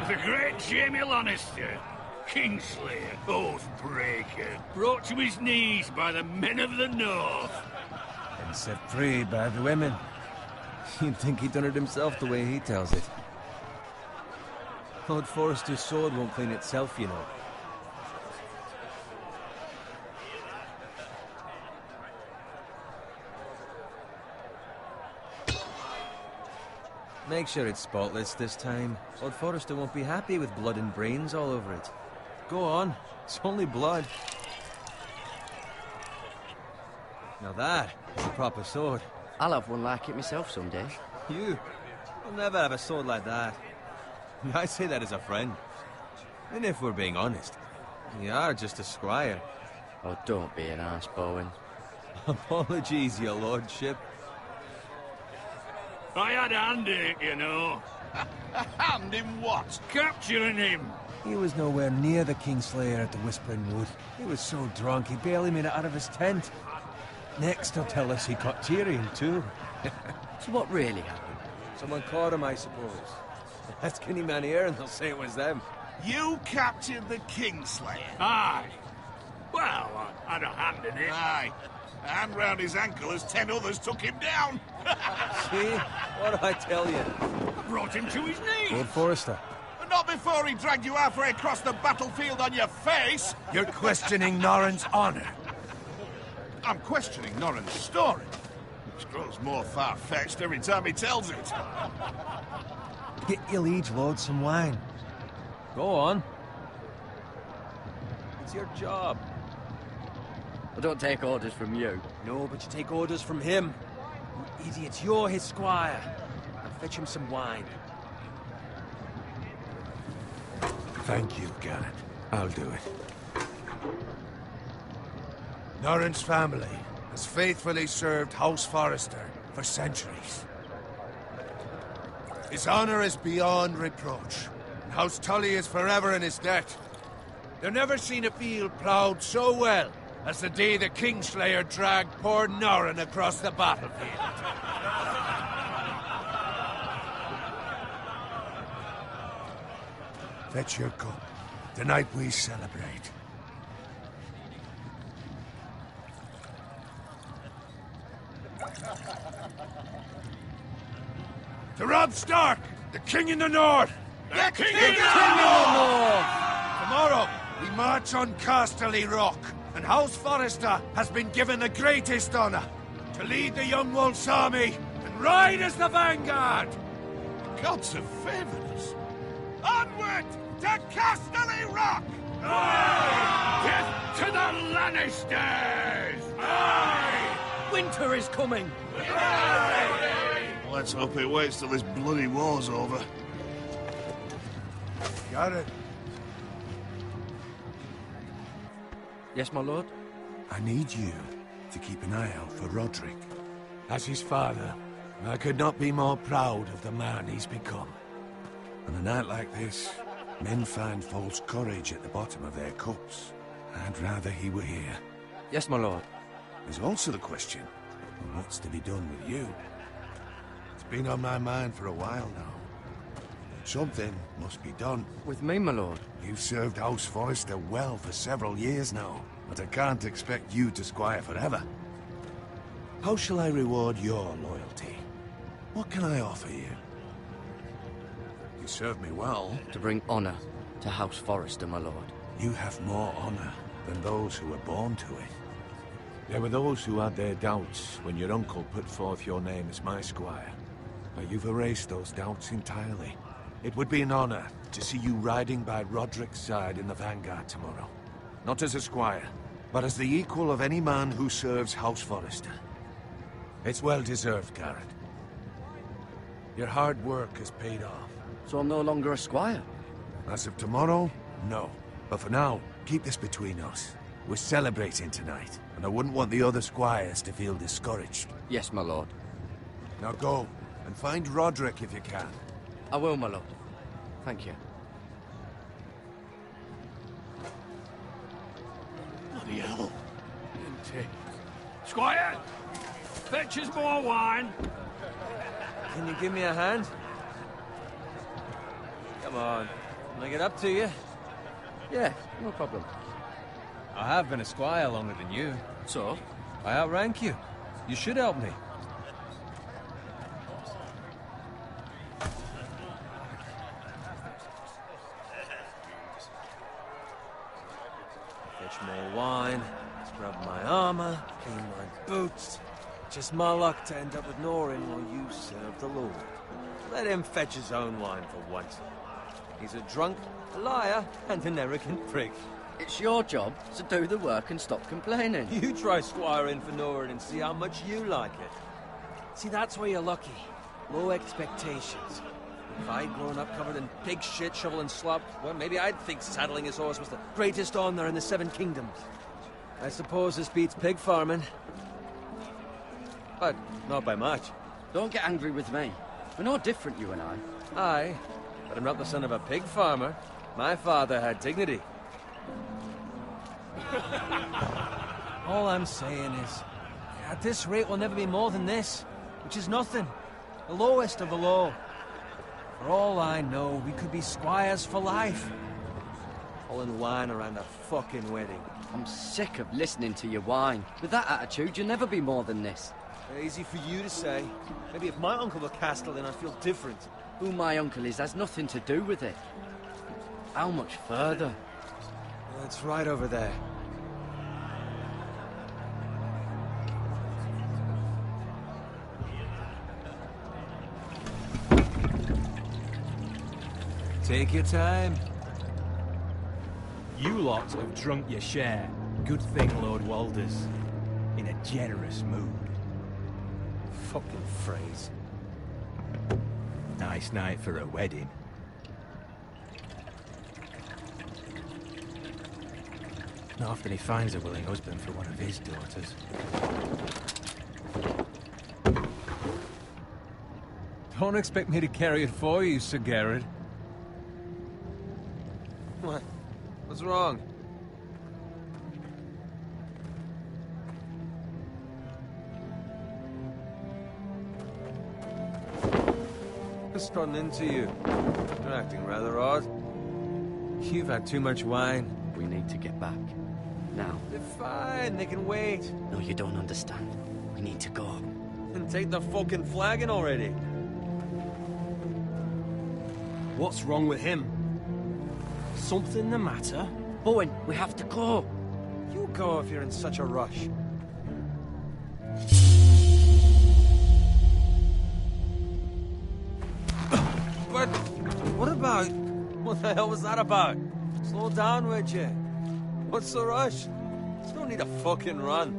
The great Jamie Lannister, Kingslayer, Oathbreaker, brought to his knees by the men of the North. And set free by the women. You'd think he'd done it himself the way he tells it. Lord Forrester's sword won't clean itself, you know. Make sure it's spotless this time. Lord Forrester won't be happy with blood and brains all over it. Go on, it's only blood. Now that is a proper sword. I'll have one like it myself someday. You? You'll never have a sword like that. I say that as a friend. And if we're being honest, you are just a squire. Oh, don't be an arse, Bowen. Apologies, your lordship. I had a hand in it, you know. A hand in what? Capturing him. He was nowhere near the Kingslayer at the Whispering Wood. He was so drunk he barely made it out of his tent. Next he'll tell us he caught Tyrion too. So what really happened? Someone caught him, I suppose. Ask any man here and they'll say it was them. You captured the Kingslayer? Aye. Well, I had a hand in it. Aye. A hand round his ankle as 10 others took him down. See? What do I tell you? I brought him to his knees. Lord Forrester. Not before he dragged you halfway across the battlefield on your face. You're questioning Norrin's honor. I'm questioning Norrin's story, which grows more far-fetched every time he tells it. Get your liege lord some wine. Go on. It's your job. I don't take orders from you. No, but you take orders from him. You idiots, you're his squire. I'll fetch him some wine. Thank you, Garrett. I'll do it. Norrin's family has faithfully served House Forrester for centuries. His honor is beyond reproach, and House Tully is forever in his debt. They've never seen a field ploughed so well as the day the Kingslayer dragged poor Norrin across the battlefield. Fetch your cup. Tonight we celebrate. To Robb Stark, the King in the North! The King in the North! Tomorrow, we march on Casterly Rock, and House Forrester has been given the greatest honor to lead the Young Wolf's army and ride as the vanguard! The gods have favored us. Onward to Casterly Rock! Aye! Death to the Lannisters! Aye! Winter is coming! Aye! Let's hope it waits till this bloody war's over. Got it. Yes, my lord? I need you to keep an eye out for Roderick. As his father, I could not be more proud of the man he's become. On a night like this, men find false courage at the bottom of their cups. I'd rather he were here. Yes, my lord. There's also the question of what's to be done with you. It's been on my mind for a while now. Something must be done. With me, my lord? You've served House Forrester well for several years now, but I can't expect you to squire forever. How shall I reward your loyalty? What can I offer you? You served me well. To bring honor to House Forrester, my lord. You have more honor than those who were born to it. There were those who had their doubts when your uncle put forth your name as my squire. But you've erased those doubts entirely. It would be an honor to see you riding by Roderick's side in the vanguard tomorrow. Not as a squire, but as the equal of any man who serves House Forrester. It's well deserved, Garrett. Your hard work has paid off. So I'm no longer a squire? As of tomorrow, no. But for now, keep this between us. We're celebrating tonight, and I wouldn't want the other squires to feel discouraged. Yes, my lord. Now go, and find Roderick if you can. I will, my lord. Thank you. Bloody hell. Squire! Fetch us more wine. Can you give me a hand? Come on. Can I get up to you? Yeah, no problem. I have been a squire longer than you. So? I outrank you. You should help me. Fetch more wine, scrub my armor, clean my boots. Just my luck to end up with Norin while you serve the Lord. Let him fetch his own wine for once. He's a drunk, a liar, and an arrogant prick. It's your job to do the work and stop complaining. You try squiring for Norin and see how much you like it. See, that's where you're lucky. Low expectations. If I'd grown up covered in pig shit, shoveling slop, well, maybe I'd think saddling his horse was the greatest honor in the Seven Kingdoms. I suppose this beats pig farming. But not by much. Don't get angry with me. We're no different, you and I. Aye, but I'm not the son of a pig farmer. My father had dignity. All I'm saying is, at this rate we'll never be more than this, which is nothing. The lowest of the low. For all I know, we could be squires for life. Pulling wine around a fucking wedding. I'm sick of listening to your whine. With that attitude, you'll never be more than this. Easy for you to say. Maybe if my uncle were Castellan, I'd feel different. Who my uncle is has nothing to do with it. How much further? It's right over there. Take your time. You lot have drunk your share. Good thing Lord Walder's in a generous mood. Fucking phrase. Nice night for a wedding. Not often he finds a willing husband for one of his daughters. Don't expect me to carry it for you, Sir Garrett. What? What's wrong? Just run into you. You're acting rather odd. You've had too much wine. We need to get back. Now. They're fine, they can wait. No, you don't understand. We need to go. And take the fucking flagon already. What's wrong with him? Something the matter? Bowen, we have to go. You go if you're in such a rush. But what about... What the hell was that about? Slow down, would you? What's the rush? There's no need to fucking run.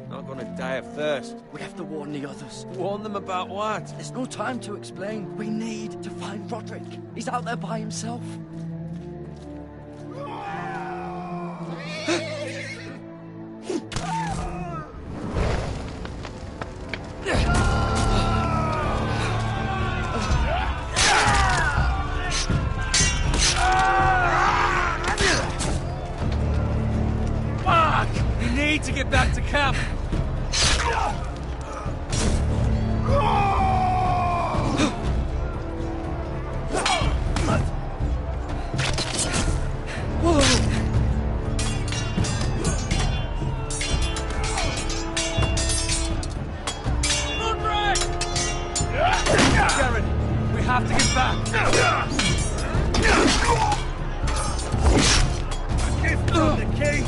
Not gonna die of thirst. We have to warn the others. Warn them about what? There's no time to explain. We need to find Roderick. He's out there by himself. To get back to camp. Garrett, we have to get back. Give them the key.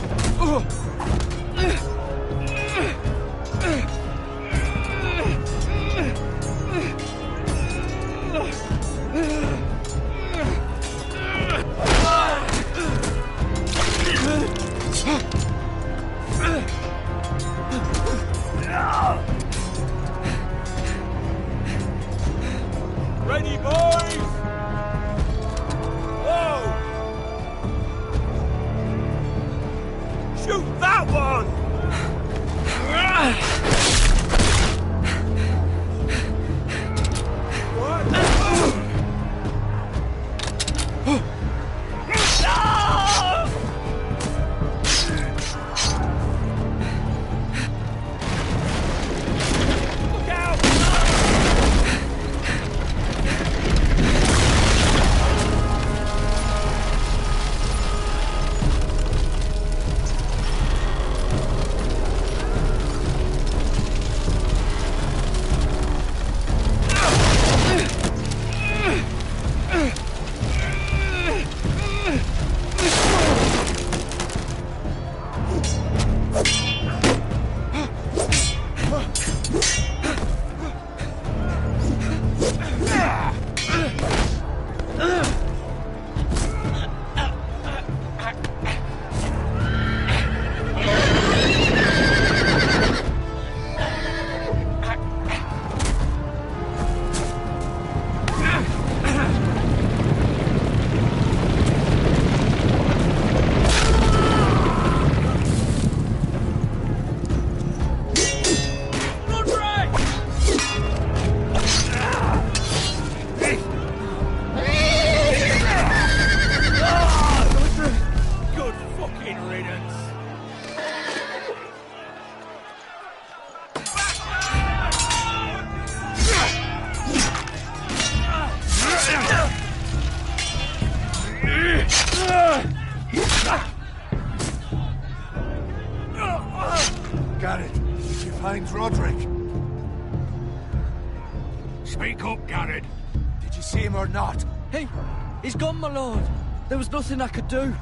Roderick? Speak up, Garrett. Did you see him or not? He's gone, my lord. There was nothing I could do.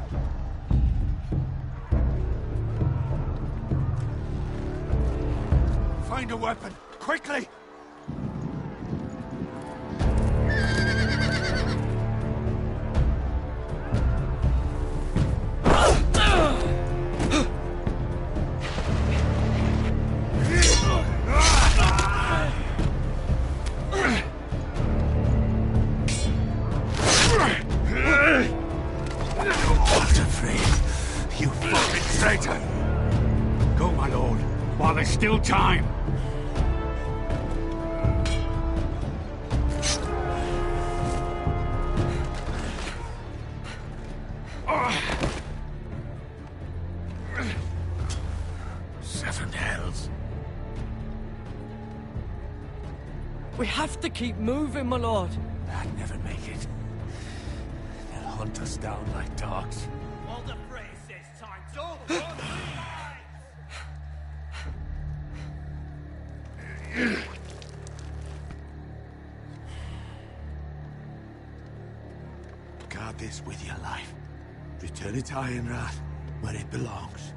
Find a weapon, quickly! Still time. Seven hells. We have to keep moving, my lord. I'd never make it. They'll hunt us down like dogs. All the phrase says time to Guard this with your life. Return it to Ironrath, where it belongs.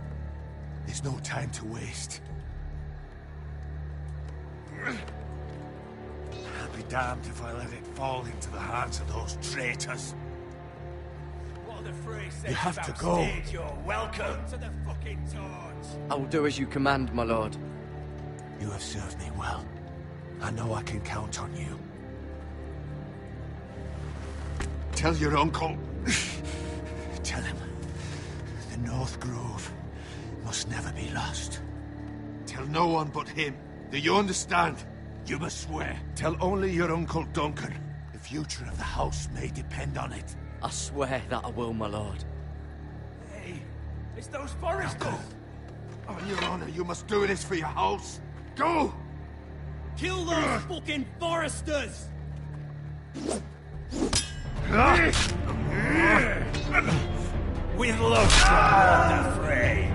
There's no time to waste. I'll be damned if I let it fall into the hands of those traitors. What the phrase says You have about to go. stage, you're welcome to the fucking torch. I will do as you command, my lord. You have served me well. I know I can count on you. Tell your uncle. Tell him the North Grove must never be lost. Tell no one but him. Do you understand? You must swear. Tell only your Uncle Duncan. The future of the house may depend on it. I swear that I will, my lord. Hey, it's those foresters. Go. On your honor, you must do this for your house. Go! Kill those fucking foresters! With love from the fray.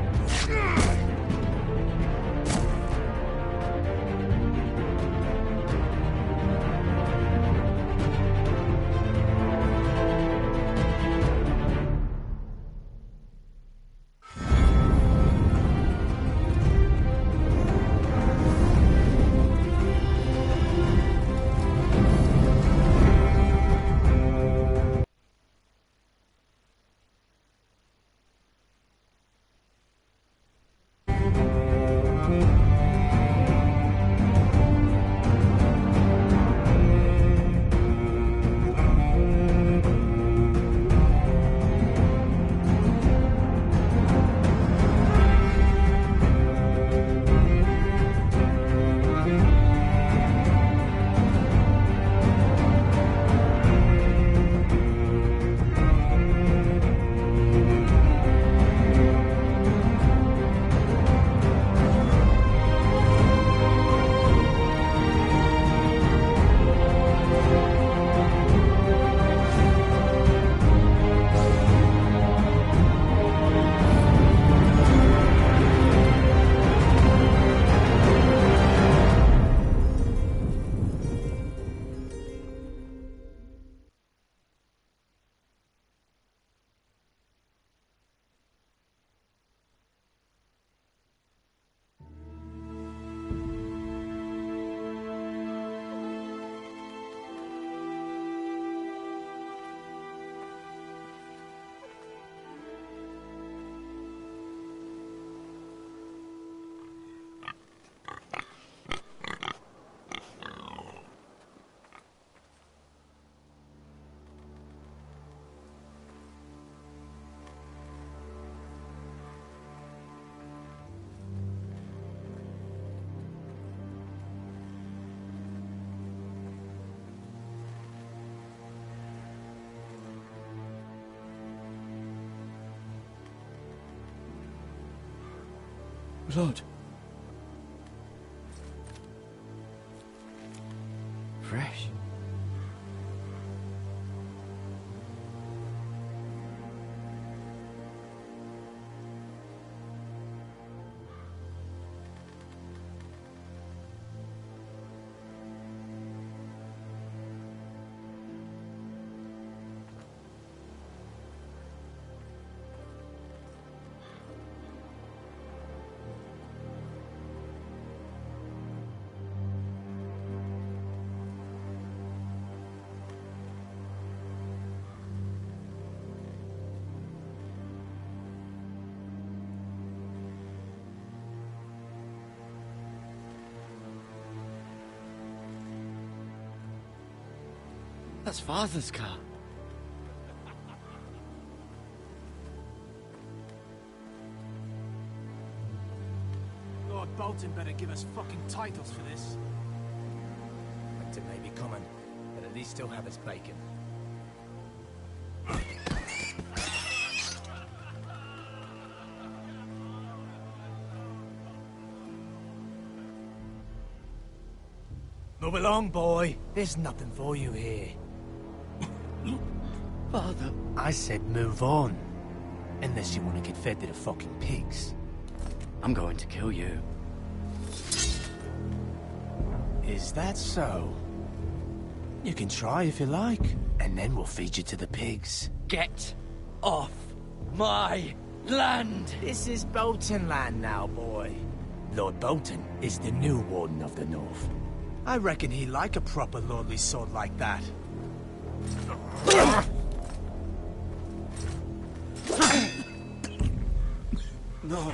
Lord. Fresh. That's Father's car. Lord Bolton better give us fucking titles for this. Winter may be coming, but at least he'll have his bacon. Move along, boy. There's nothing for you here. Father. I said move on. Unless you want to get fed to the fucking pigs. I'm going to kill you. Is that so? You can try if you like, and then we'll feed you to the pigs. Get off my land! This is Bolton land now, boy. Lord Bolton is the new Warden of the North. I reckon he'd like a proper lordly sword like that. No.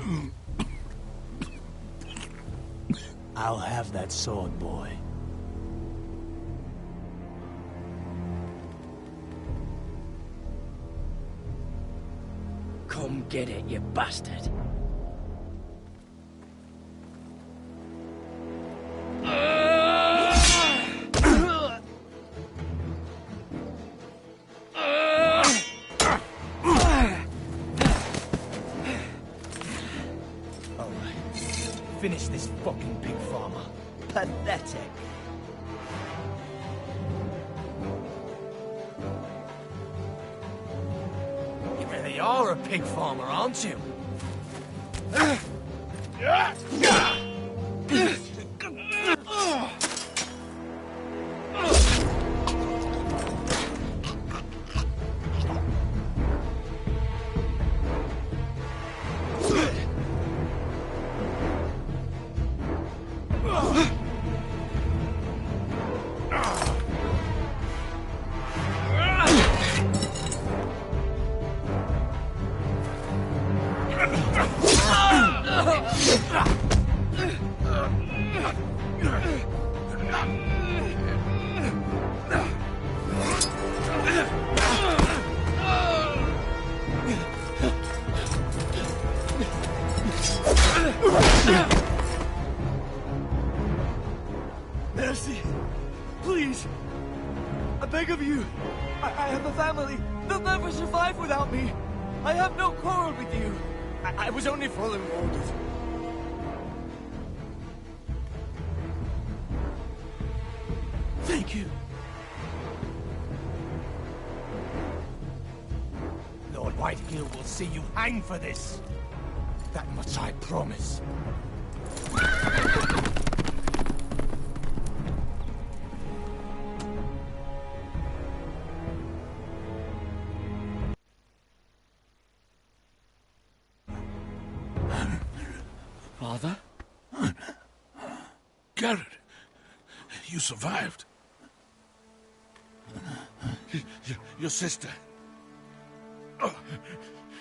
I'll have that sword, boy. Come get it, you bastard. Finish this fucking pig farmer. Pathetic. You really are a pig farmer, aren't you? Mercy! Please! I beg of you! I have a family! They'll never survive without me! I have no quarrel with you! I was only following orders. Thank you. Lord Whitehill will see you hang for this. That much I promise. Father? Garrett, you survived. Your sister. Oh,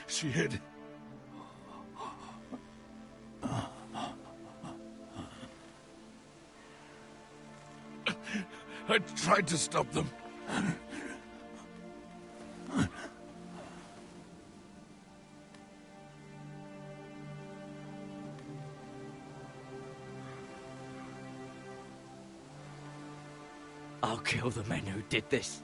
she hid. I tried to stop them. I'll kill the men who did this.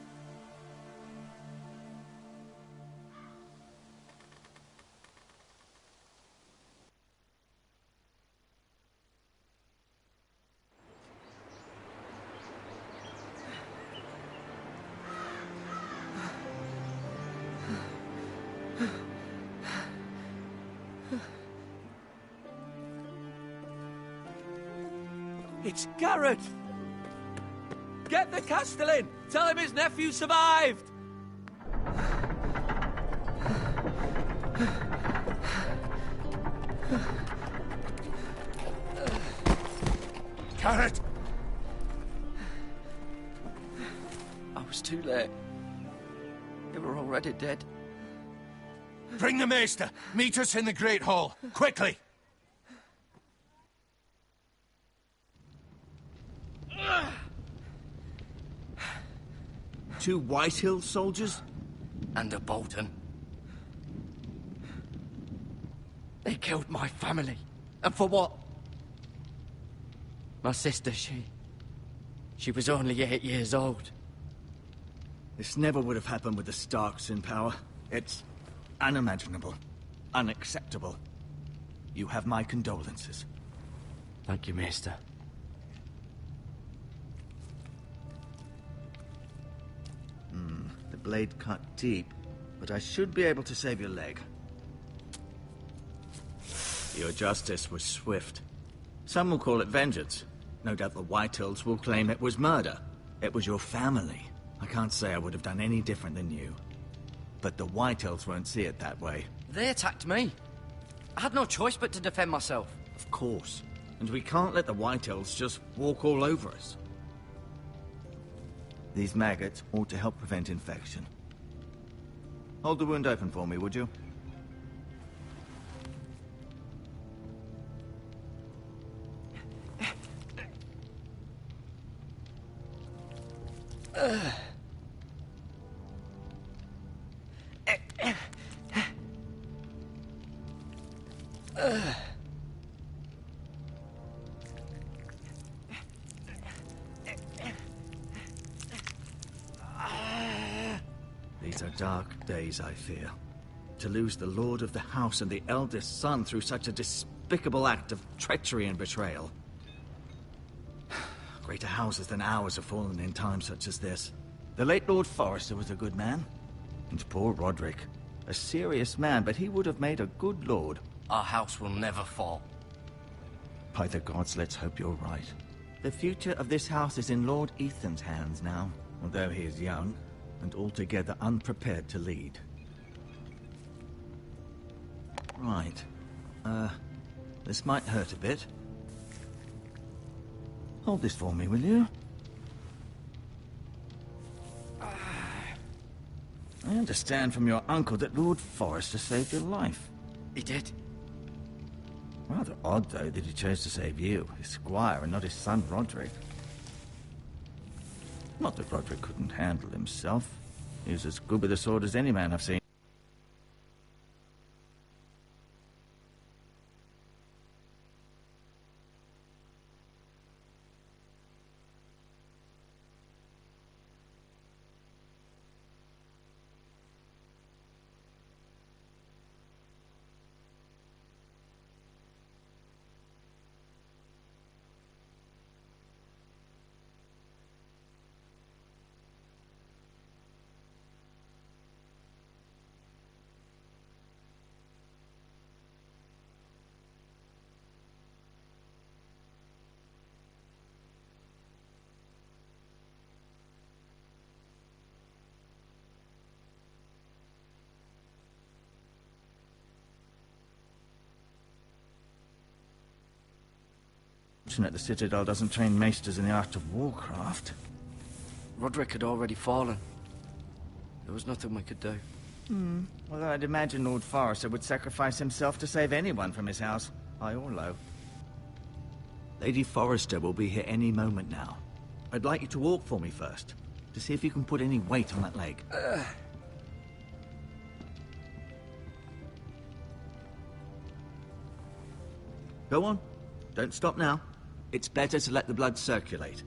It's Garrett! Get the Castellan! Tell him his nephew survived! Garrett! I was too late. They were already dead. Bring the maester. Meet us in the Great Hall. Quickly! 2 Whitehill soldiers? And a Bolton. They killed my family. And for what? My sister, she was only 8 years old. This never would have happened with the Starks in power. It's unimaginable. Unacceptable. You have my condolences. Thank you, Maester. The blade cut deep, but I should be able to save your leg. Your justice was swift. Some will call it vengeance. No doubt the Whitehills will claim it was murder. It was your family. I can't say I would have done any different than you. But the Whitehills won't see it that way. They attacked me. I had no choice but to defend myself. Of course. And we can't let the Whitehills just walk all over us. These maggots ought to help prevent infection. Hold the wound open for me, would you? These are dark days, I fear. To lose the lord of the house and the eldest son through such a despicable act of treachery and betrayal. Greater houses than ours have fallen in times such as this. The late Lord Forrester was a good man. And poor Roderick. A serious man, but he would have made a good lord. Our house will never fall. By the gods, let's hope you're right. The future of this house is in Lord Ethan's hands now, although he is young and altogether unprepared to lead. Right. This might hurt a bit. Hold this for me, will you? I understand from your uncle that Lord Forrester saved your life. He did. Rather odd, though, that he chose to save you, his squire, and not his son Roderick. Not that Roderick couldn't handle himself. He was as good with a sword as any man I've seen. Fortunate the Citadel doesn't train maesters in the art of warcraft. Roderick had already fallen. There was nothing we could do. Although I'd imagine Lord Forrester would sacrifice himself to save anyone from his house, high or low. Lady Forrester will be here any moment now. I'd like you to walk for me first, to see if you can put any weight on that leg. Go on. Don't stop now. It's better to let the blood circulate.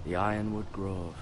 The Ironwood Grove.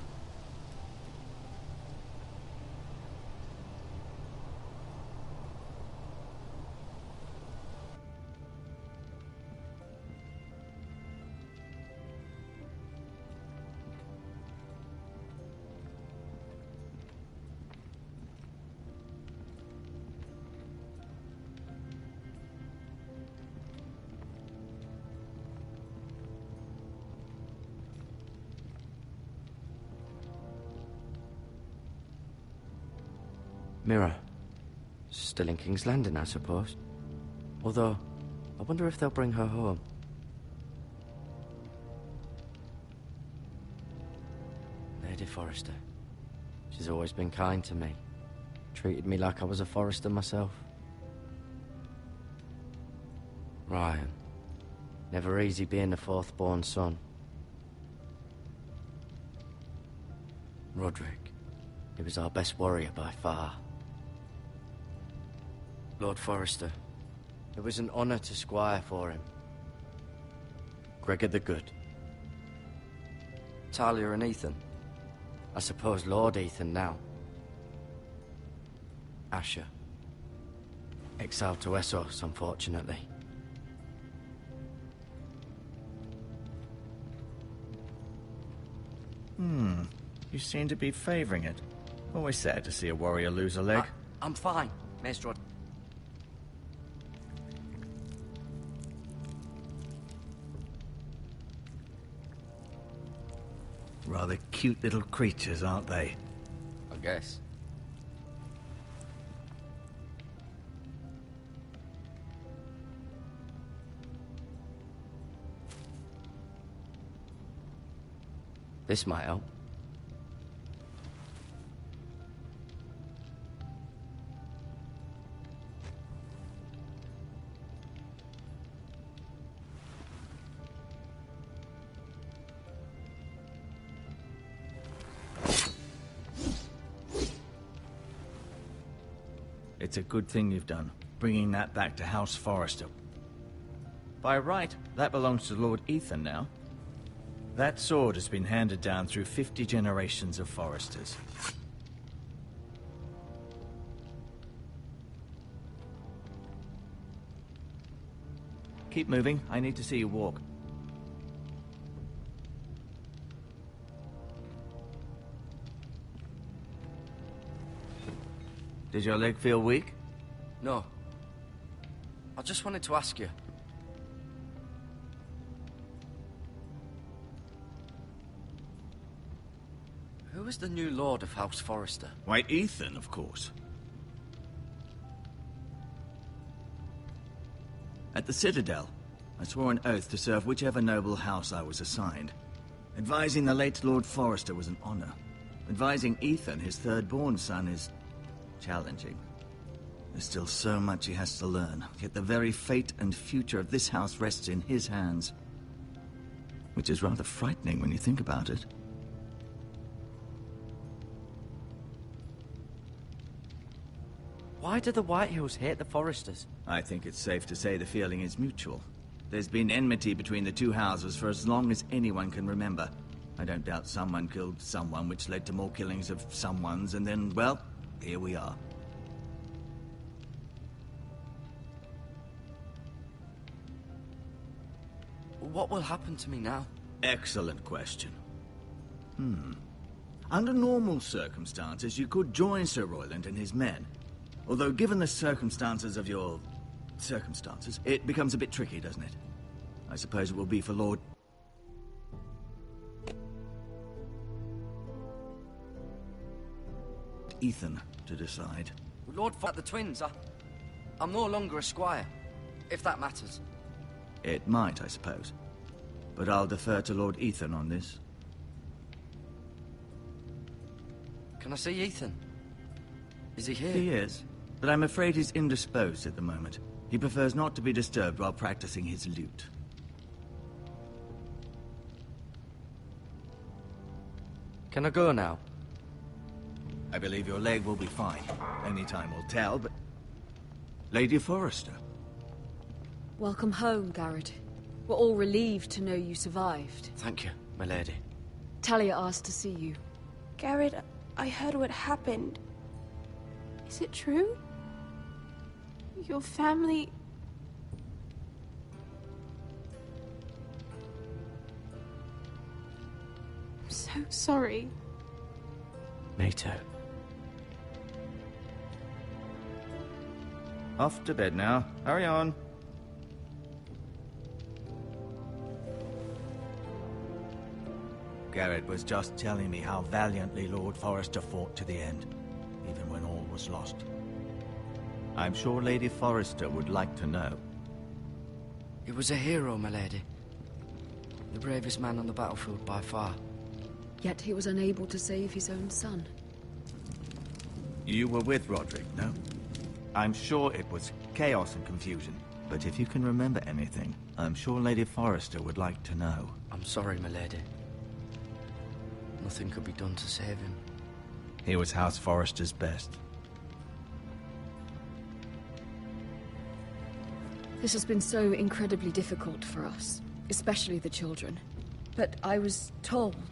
Mirror. Still in King's Landing, I suppose. Although, I wonder if they'll bring her home. Lady Forrester. She's always been kind to me. Treated me like I was a Forrester myself. Ryan. Never easy being the fourth-born son. Roderick. He was our best warrior by far. Lord Forrester. It was an honor to squire for him. Gregor the Good. Talia and Ethan. I suppose Lord Ethan now. Asher. Exiled to Essos, unfortunately. You seem to be favoring it. Always sad to see a warrior lose a leg. I'm fine, Maestro. Rather cute little creatures, aren't they? I guess. This might help. It's a good thing you've done, bringing that back to House Forrester. By right, that belongs to Lord Ethan now. That sword has been handed down through 50 generations of Forresters. Keep moving. I need to see you walk. Did your leg feel weak? No. I just wanted to ask you. Who is the new Lord of House Forrester? Why, Ethan, of course. At the Citadel, I swore an oath to serve whichever noble house I was assigned. Advising the late Lord Forrester was an honor. Advising Ethan, his third-born son, is challenging. There's still so much he has to learn, yet the very fate and future of this house rests in his hands. Which is rather frightening when you think about it. Why do the Whitehills hate the Forresters? I think it's safe to say the feeling is mutual. There's been enmity between the two houses for as long as anyone can remember. I don't doubt someone killed someone, which led to more killings of someones, and then, well, here we are. What will happen to me now? Excellent question. Under normal circumstances, you could join Sir Royland and his men. Although, given the circumstances of your circumstances, it becomes a bit tricky, doesn't it? I suppose it will be for Lord... Ethan to decide. Lord fought the twins. I'm no longer a squire, if that matters. It might, I suppose. But I'll defer to Lord Ethan on this. Can I see Ethan? Is he here? He is, but I'm afraid he's indisposed at the moment. He prefers not to be disturbed while practicing his lute. Can I go now? I believe your leg will be fine. Only time will tell, but... Lady Forrester. Welcome home, Garrett. We're all relieved to know you survived. Thank you, my lady. Talia asked to see you. Garrett, I heard what happened. Is it true? Your family... I'm so sorry. Me too. Off to bed now. Hurry on. Garrett was just telling me how valiantly Lord Forrester fought to the end, even when all was lost. I'm sure Lady Forrester would like to know. He was a hero, my lady. The bravest man on the battlefield by far. Yet he was unable to save his own son. You were with Roderick, no? I'm sure it was chaos and confusion. But if you can remember anything, I'm sure Lady Forrester would like to know. I'm sorry, my lady. Nothing could be done to save him. He was House Forrester's best. This has been so incredibly difficult for us, especially the children. But I was told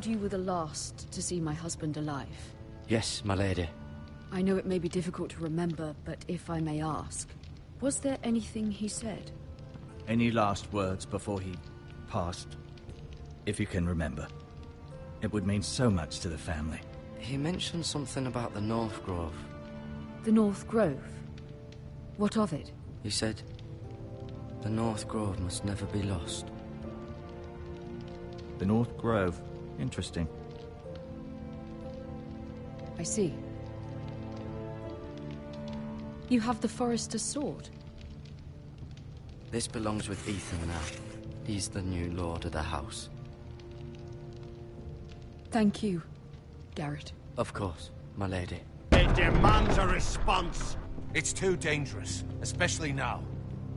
you were the last to see my husband alive. Yes, my lady. I know it may be difficult to remember, but if I may ask, was there anything he said? Any last words before he passed? If you can remember. It would mean so much to the family. He mentioned something about the North Grove. The North Grove? What of it? He said, the North Grove must never be lost. The North Grove. Interesting. I see. You have the Forrester's sword. This belongs with Ethan now. He's the new lord of the house. Thank you, Garrett. Of course, my lady. It demands a response. It's too dangerous, especially now.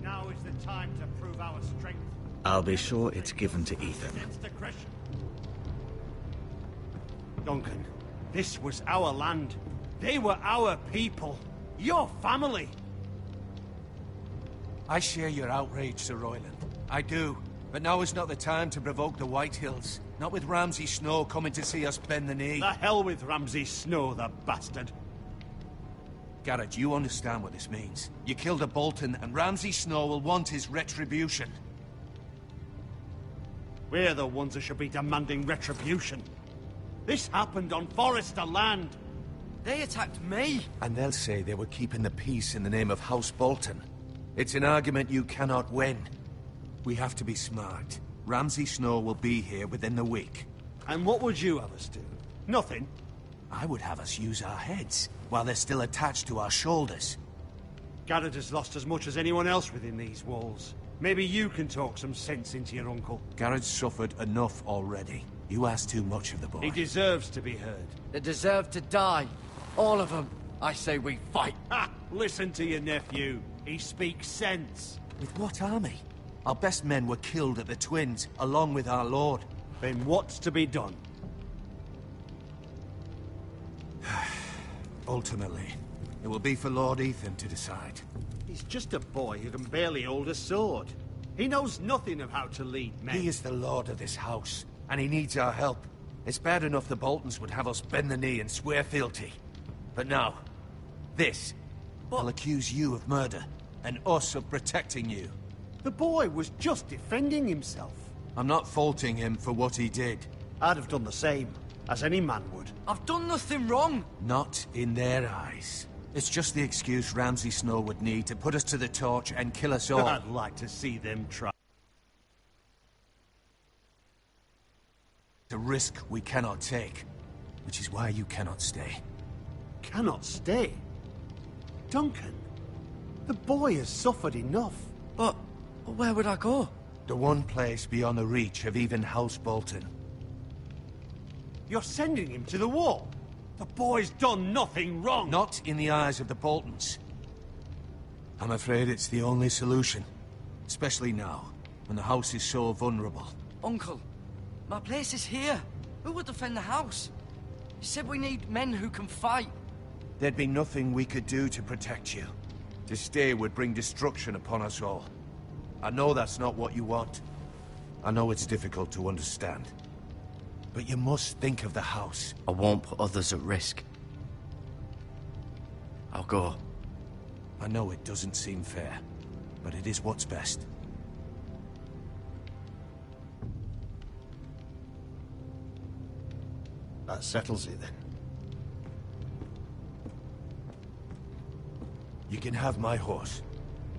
Now is the time to prove our strength. I'll be sure it's given to Ethan. Duncan, this was our land. They were our people. Your family. I share your outrage, Sir Royland. I do. But now is not the time to provoke the White Hills. Not with Ramsay Snow coming to see us bend the knee. The hell with Ramsay Snow, the bastard. Garrett, you understand what this means. You killed a Bolton, and Ramsay Snow will want his retribution. We're the ones that should be demanding retribution. This happened on Forrester land. They attacked me! And they'll say they were keeping the peace in the name of House Bolton. It's an argument you cannot win. We have to be smart. Ramsay Snow will be here within the week. And what would you have us do? Nothing. I would have us use our heads, while they're still attached to our shoulders. Garrett has lost as much as anyone else within these walls. Maybe you can talk some sense into your uncle. Garrett's suffered enough already. You ask too much of the boy. He deserves to be heard. They deserve to die. All of them. I say we fight. Ha! Listen to your nephew. He speaks sense. With what army? Our best men were killed at the Twins, along with our lord. Then what's to be done? Ultimately, it will be for Lord Ethan to decide. He's just a boy who can barely hold a sword. He knows nothing of how to lead men. He is the lord of this house, and he needs our help. It's bad enough the Boltons would have us bend the knee and swear fealty. But now, this. I'll accuse you of murder, and us of protecting you. The boy was just defending himself. I'm not faulting him for what he did. I'd have done the same, as any man would. I've done nothing wrong. Not in their eyes. It's just the excuse Ramsay Snow would need to put us to the torch and kill us all. I'd like to see them try. It's a risk we cannot take, which is why you cannot stay. Cannot stay? Duncan, the boy has suffered enough. But where would I go? The one place beyond the reach of even House Bolton. You're sending him to the wall? The boy's done nothing wrong. Not in the eyes of the Boltons. I'm afraid it's the only solution. Especially now, when the house is so vulnerable. Uncle, my place is here. Who would defend the house? You said we need men who can fight. There'd be nothing we could do to protect you. To stay would bring destruction upon us all. I know that's not what you want. I know it's difficult to understand. But you must think of the house. I won't put others at risk. I'll go. I know it doesn't seem fair, but it is what's best. That settles it then. You can have my horse,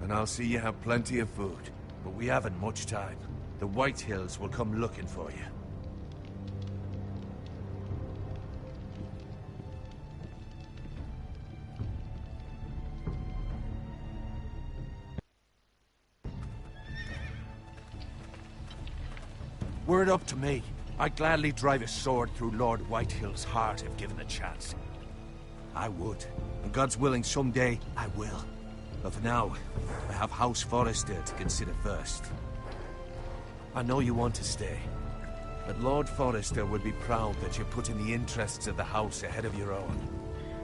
and I'll see you have plenty of food. But we haven't much time. The White Hills will come looking for you. Were it up to me, I'd gladly drive a sword through Lord Whitehill's heart if given the chance. I would, and God's willing someday I will. But for now, I have House Forrester to consider first. I know you want to stay, but Lord Forrester would be proud that you're putting the interests of the house ahead of your own.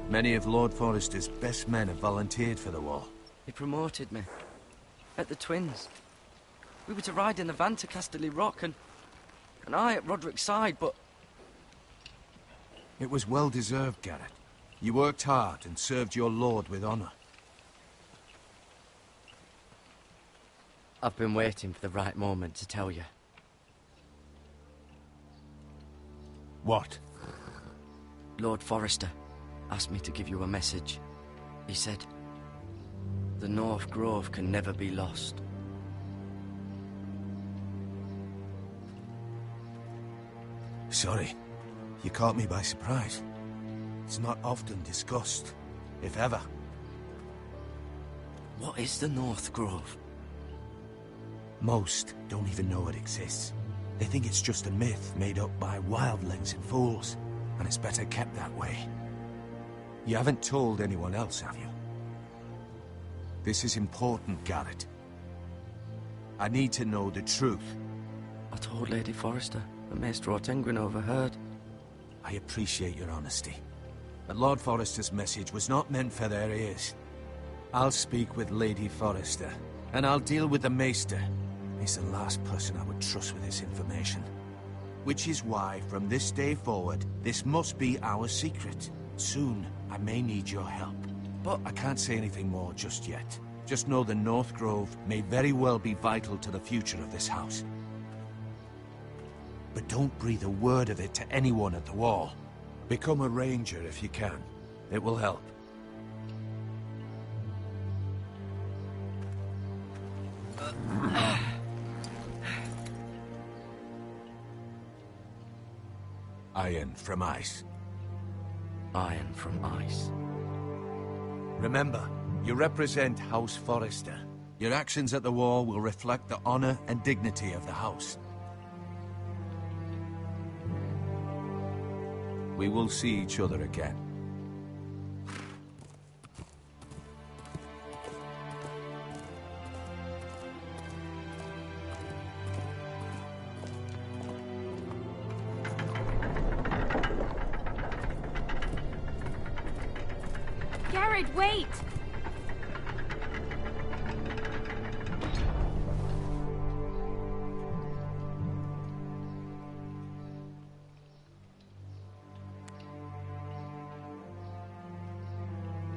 Many of Lord Forrester's best men have volunteered for the war. He promoted me. At the Twins. We were to ride in the van to Casterly Rock, and I at Roderick's side, but... It was well deserved, Garrett. You worked hard and served your lord with honor. I've been waiting for the right moment to tell you. What? Lord Forrester asked me to give you a message. He said, the North Grove can never be lost. Sorry. You caught me by surprise. It's not often discussed, if ever. What is the North Grove? Most don't even know it exists. They think it's just a myth made up by wildlings and fools, and it's better kept that way. You haven't told anyone else, have you? This is important, Garrett. I need to know the truth. I told Lady Forrester, but Maester Ortenguin overheard. I appreciate your honesty. But Lord Forrester's message was not meant for their ears. I'll speak with Lady Forrester, and I'll deal with the Maester. He's the last person I would trust with this information. Which is why, from this day forward, this must be our secret. Soon, I may need your help. But I can't say anything more just yet. Just know the North Grove may very well be vital to the future of this house. But don't breathe a word of it to anyone at the wall. Become a ranger if you can. It will help. Iron from ice. Iron from ice. Remember, you represent House Forrester. Your actions at the war will reflect the honor and dignity of the house. We will see each other again. Garrett, wait!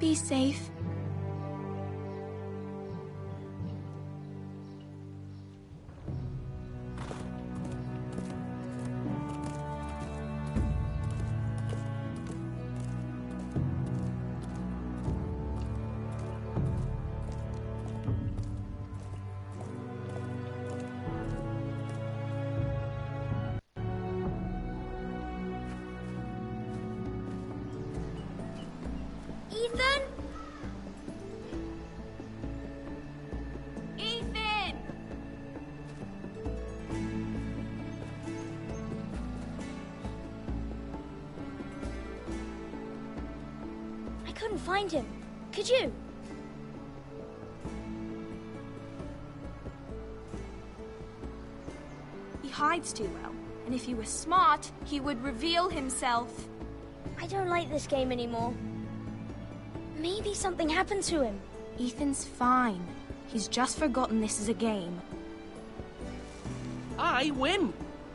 Be safe. Ethan? I couldn't find him. Could you? He hides too well, and if he were smart, he would reveal himself. I don't like this game anymore. Maybe something happened to him. Ethan's fine. He's just forgotten this is a game. I win!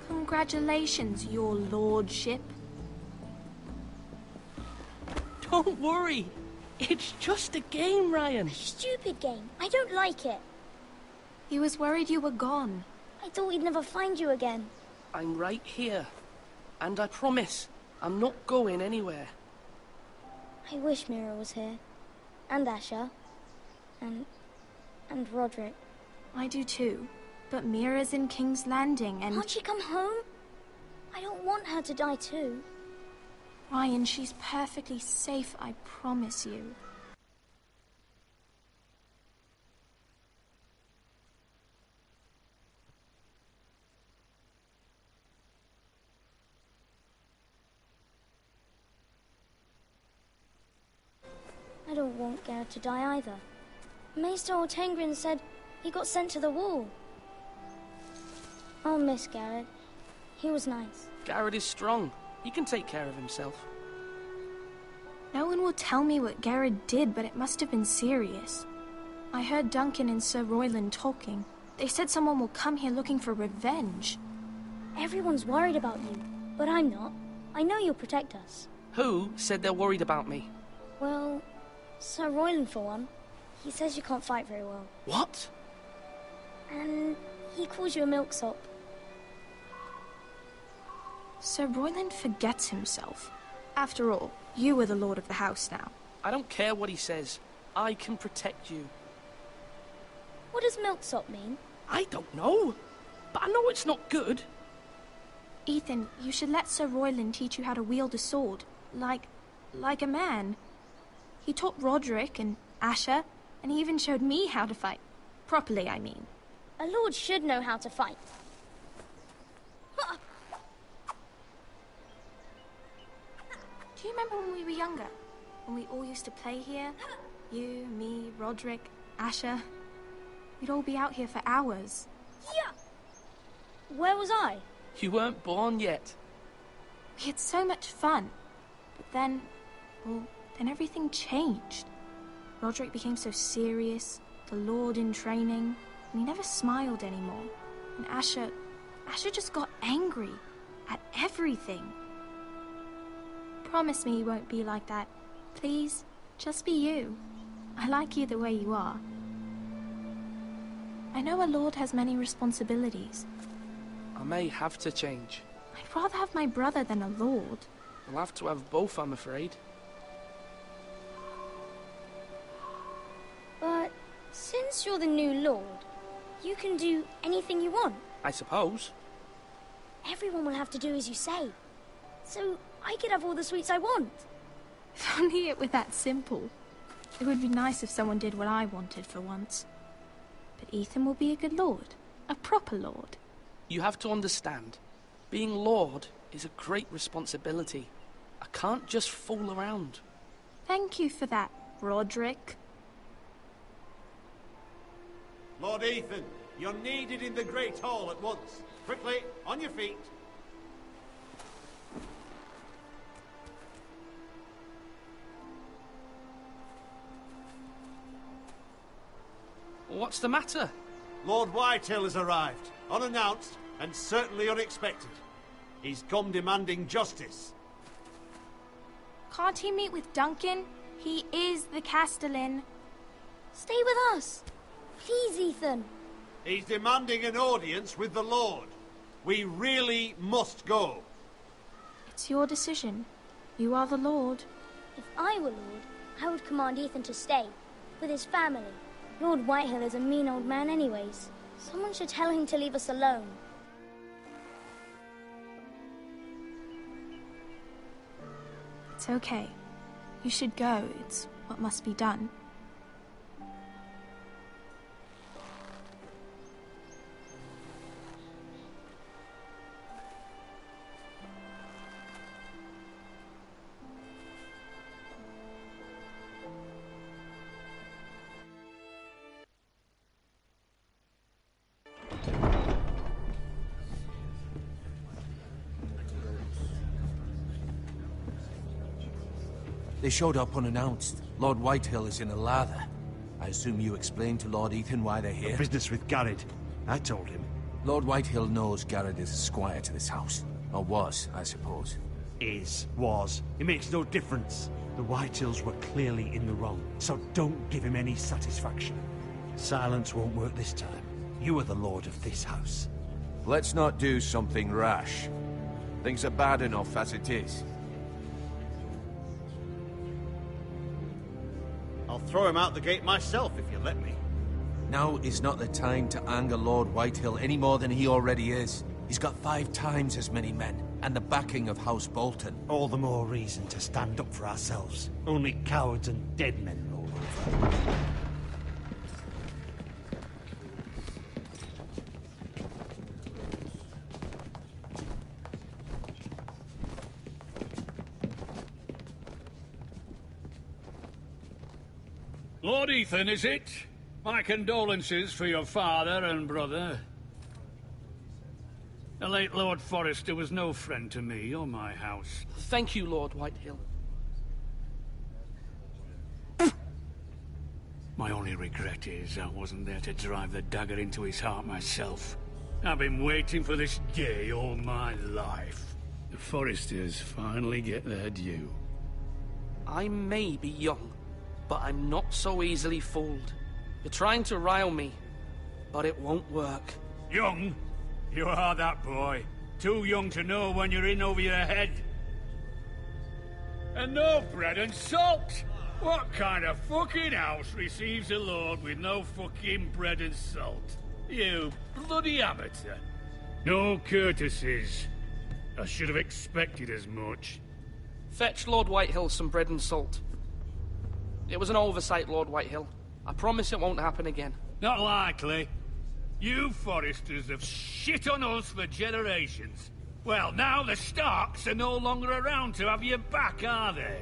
Congratulations, your lordship. Don't worry. It's just a game, Ryan. A stupid game. I don't like it. He was worried you were gone. I thought we'd never find you again. I'm right here. And I promise, I'm not going anywhere. I wish Mira was here. And Asher. And Roderick. I do too. But Mira's in King's Landing and... Can't she come home? I don't want her to die too. Ryan, she's perfectly safe, I promise you. want Garrett to die either. Maester Ortengrin said he got sent to the wall. I'll miss Garrett. He was nice. Garrett is strong. He can take care of himself. No one will tell me what Garrett did, but it must have been serious. I heard Duncan and Sir Royland talking. They said someone will come here looking for revenge. Everyone's worried about you, but I'm not. I know you'll protect us. Who said they're worried about me? Well, Sir Royland for one. He says you can't fight very well. What? And he calls you a milksop. Sir Royland forgets himself. After all, you are the lord of the house now. I don't care what he says. I can protect you. What does milksop mean? I don't know, but I know it's not good. Ethan, you should let Sir Royland teach you how to wield a sword. Like a man. He taught Roderick and Asher, and he even showed me how to fight. Properly, I mean. A lord should know how to fight. Do you remember when we were younger? When we all used to play here? You, me, Roderick, Asher. We'd all be out here for hours. Yeah! Where was I? You weren't born yet. We had so much fun. But then, well, then everything changed. Roderick became so serious, the Lord in training, and he never smiled anymore. And Asher just got angry at everything. Promise me you won't be like that. Please, just be you. I like you the way you are. I know a lord has many responsibilities. I may have to change. I'd rather have my brother than a lord. I'll have to have both, I'm afraid. But since you're the new lord, you can do anything you want. I suppose. Everyone will have to do as you say. So I could have all the sweets I want. If only it were that simple. It would be nice if someone did what I wanted for once. But Ethan will be a good lord. A proper lord. You have to understand. Being lord is a great responsibility. I can't just fool around. Thank you for that, Roderick. Lord Ethan, you're needed in the Great Hall at once. Quickly, on your feet. What's the matter? Lord Whitehill has arrived, unannounced and certainly unexpected. He's come demanding justice. Can't he meet with Duncan? He is the Castellan. Stay with us. Please, Ethan. He's demanding an audience with the Lord. We really must go. It's your decision. You are the Lord. If I were Lord, I would command Ethan to stay, with his family. Lord Whitehill is a mean old man anyways. Someone should tell him to leave us alone. It's okay. You should go. It's what must be done. They showed up unannounced. Lord Whitehill is in a lather. I assume you explained to Lord Ethan why they're here? Business with Garrett. I told him. Lord Whitehill knows Garrett is a squire to this house. Or was, I suppose. Was. It makes no difference. The Whitehills were clearly in the wrong, so don't give him any satisfaction. Silence won't work this time. You are the lord of this house. Let's not do something rash. Things are bad enough as it is. I'll throw him out the gate myself if you let me. Now is not the time to anger Lord Whitehill any more than he already is. He's got 5 times as many men, and the backing of House Bolton. All the more reason to stand up for ourselves. Only cowards and dead men roll over. Lord Ethan, is it? My condolences for your father and brother. The late Lord Forrester was no friend to me or my house. Thank you, Lord Whitehill. My only regret is I wasn't there to drive the dagger into his heart myself. I've been waiting for this day all my life. The Forresters finally get their due. I may be young, but I'm not so easily fooled. You're trying to rile me, but it won't work. Young? You are that boy. Too young to know when you're in over your head. And no bread and salt! What kind of fucking house receives a lord with no fucking bread and salt? You bloody amateur. No courtesies. I should have expected as much. Fetch Lord Whitehill some bread and salt. It was an oversight, Lord Whitehill. I promise it won't happen again. Not likely. You Forresters have shit on us for generations. Well, now the Starks are no longer around to have you back, are they?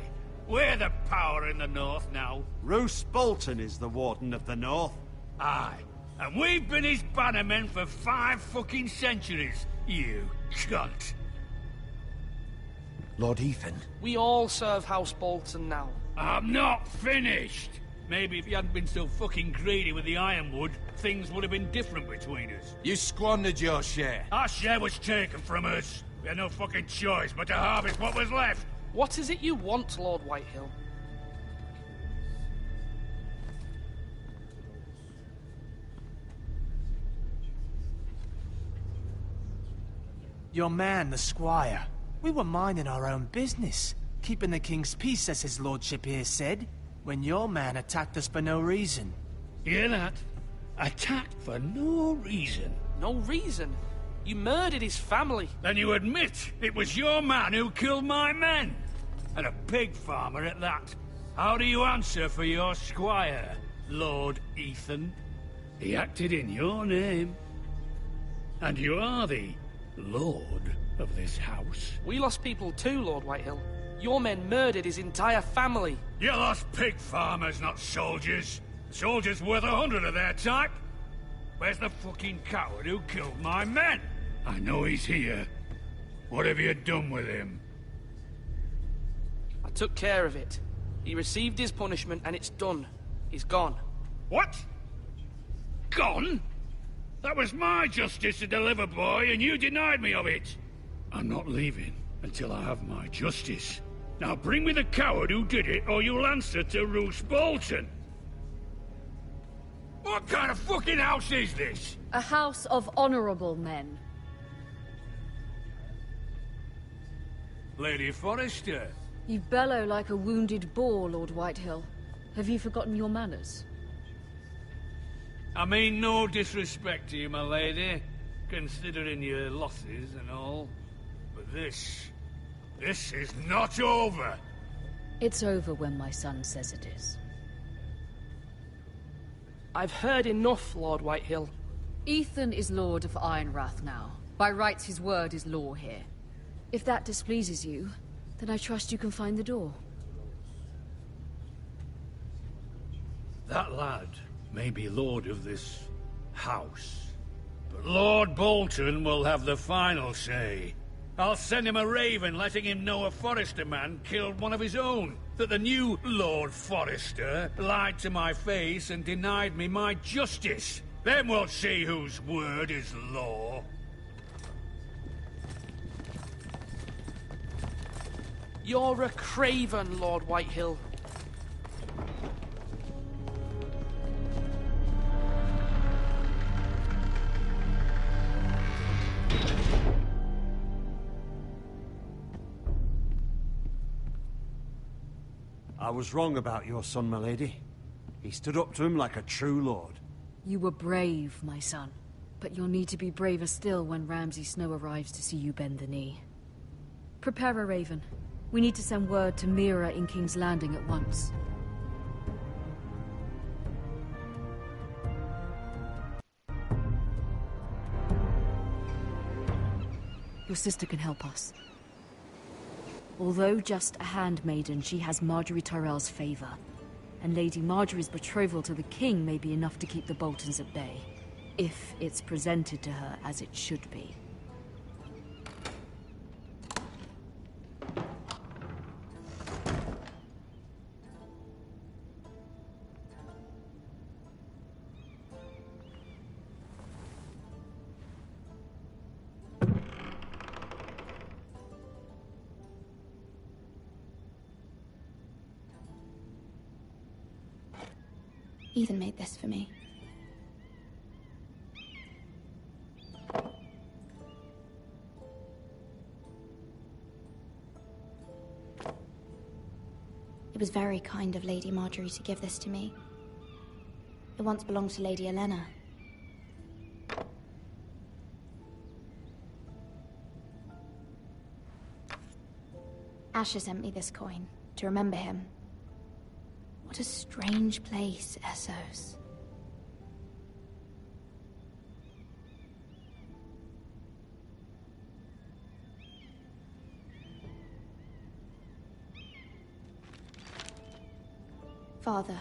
We're the power in the north now. Roose Bolton is the Warden of the North. Aye. And we've been his bannermen for 5 fucking centuries, you cunt. Lord Ethan. We all serve House Bolton now. I'm not finished. Maybe if you hadn't been so fucking greedy with the ironwood, things would have been different between us. You squandered your share. Our share was taken from us. We had no fucking choice but to harvest what was left. What is it you want, Lord Whitehill? Your man, the squire. We were minding our own business, keeping the king's peace, as his lordship here said, when your man attacked us for no reason. Hear that? Attacked for no reason. No reason? You murdered his family. Then you admit it was your man who killed my men. And a pig farmer at that. How do you answer for your squire, Lord Ethan? He acted in your name. And you are the lord of this house. We lost people too, Lord Whitehill. Your men murdered his entire family. You lost pig farmers, not soldiers. Soldiers worth 100 of their type. Where's the fucking coward who killed my men? I know he's here. What have you done with him? I took care of it. He received his punishment and it's done. He's gone. What? Gone? That was my justice to deliver, boy, and you denied me of it. I'm not leaving until I have my justice. Now bring me the coward who did it, or you'll answer to Roose Bolton. What kind of fucking house is this? A house of honorable men. Lady Forrester. You bellow like a wounded boar, Lord Whitehill. Have you forgotten your manners? I mean no disrespect to you, my lady, considering your losses and all. But this is not over. It's over when my son says it is. I've heard enough, Lord Whitehill. Ethan is Lord of Ironrath now. By rights, his word is law here. If that displeases you, then I trust you can find the door. That lad may be lord of this house, but Lord Bolton will have the final say. I'll send him a raven letting him know a Forrester man killed one of his own, that the new Lord Forrester lied to my face and denied me my justice. Then we'll see whose word is law. You're a craven, Lord Whitehill. I was wrong about your son, my lady. He stood up to him like a true lord. You were brave, my son. But you'll need to be braver still when Ramsay Snow arrives to see you bend the knee. Prepare a raven. We need to send word to Mira in King's Landing at once. Your sister can help us. Although just a handmaiden, she has Marjorie Tyrell's favor. and Lady Marjorie's betrothal to the king may be enough to keep the Boltons at bay, if it's presented to her as it should be. Ethan made this for me. It was very kind of Lady Marjorie to give this to me. It once belonged to Lady Elena. Asher sent me this coin to remember him. What a strange place, Essos. Father,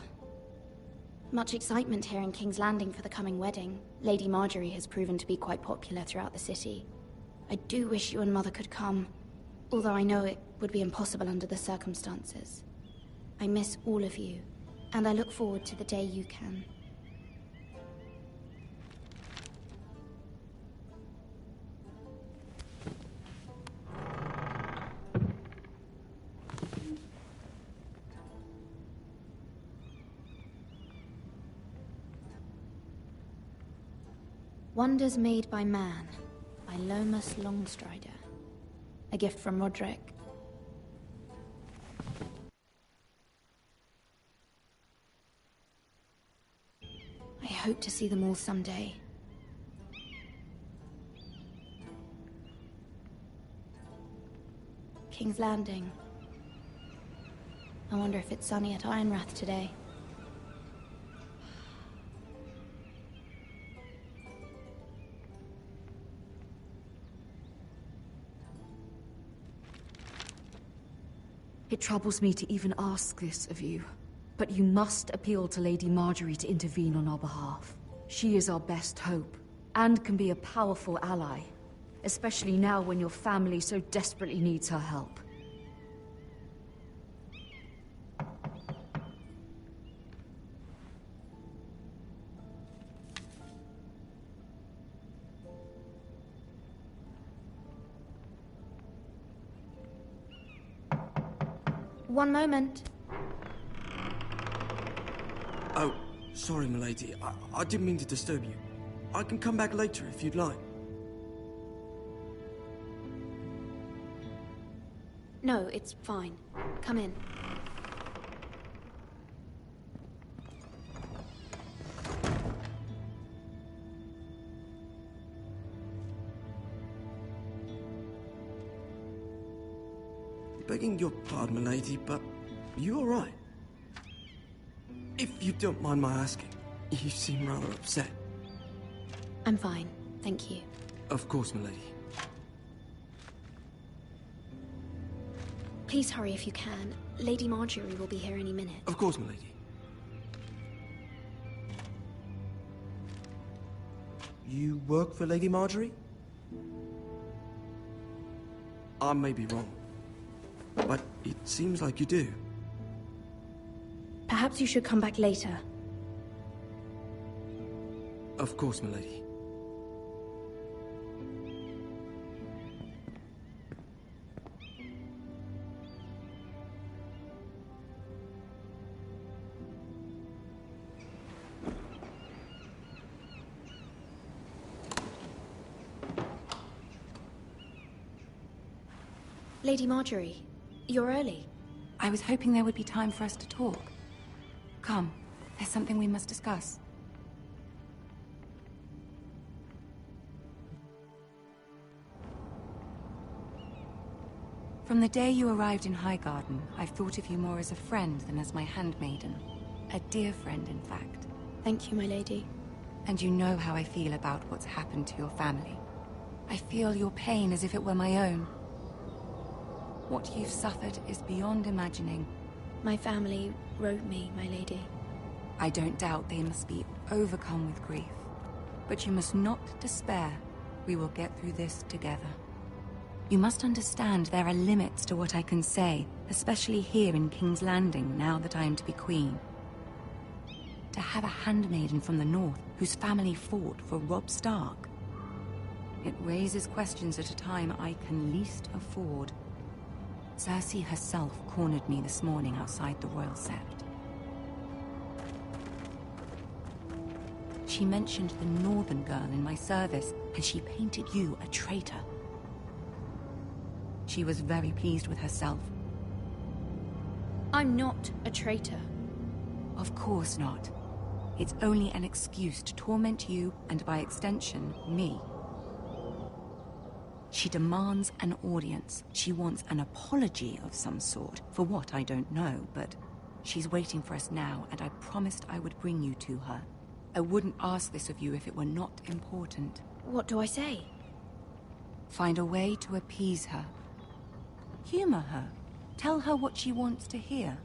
much excitement here in King's Landing for the coming wedding. Lady Marjorie has proven to be quite popular throughout the city. I do wish you and Mother could come, although I know it would be impossible under the circumstances. I miss all of you, and I look forward to the day you can. Wonders Made by Man, by Lomas Longstrider. A gift from Roderick. I hope to see them all someday. King's Landing. I wonder if it's sunny at Ironrath today. It troubles me to even ask this of you, but you must appeal to Lady Marjorie to intervene on our behalf. She is our best hope, and can be a powerful ally, especially now when your family so desperately needs her help. One moment. Oh, sorry, milady. I didn't mean to disturb you. I can come back later if you'd like. No, it's fine. Come in. Begging your pardon, milady, but you all right? If you don't mind my asking, you seem rather upset. I'm fine, thank you. Of course, milady. Please hurry if you can. Lady Marjorie will be here any minute. Of course, milady. You work for Lady Marjorie? I may be wrong, but it seems like you do. Perhaps you should come back later. Of course, milady. Lady Marjorie, you're early. I was hoping there would be time for us to talk. Come, there's something we must discuss. From the day you arrived in Highgarden, I've thought of you more as a friend than as my handmaiden. A dear friend, in fact. Thank you, my lady. And you know how I feel about what's happened to your family. I feel your pain as if it were my own. What you've suffered is beyond imagining, My family wrote me, my lady. I don't doubt they must be overcome with grief. But you must not despair. We will get through this together. You must understand there are limits to what I can say, especially here in King's Landing, now that I am to be queen. To have a handmaiden from the north whose family fought for Robb Stark. It raises questions at a time I can least afford. Cersei herself cornered me this morning outside the Royal Sept. She mentioned the northern girl in my service, and she painted you a traitor. She was very pleased with herself. I'm not a traitor. Of course not. It's only an excuse to torment you, and by extension, me. She demands an audience. She wants an apology of some sort, for what I don't know, but she's waiting for us now, and I promised I would bring you to her. I wouldn't ask this of you if it were not important. What do I say? Find a way to appease her. Humor her. Tell her what she wants to hear.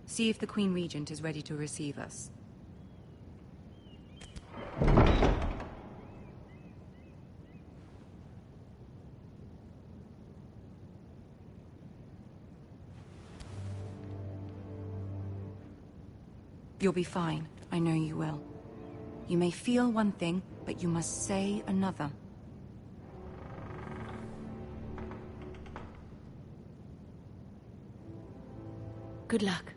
See if the Queen Regent is ready to receive us. You'll be fine. I know you will. You may feel one thing, but you must say another. Good luck.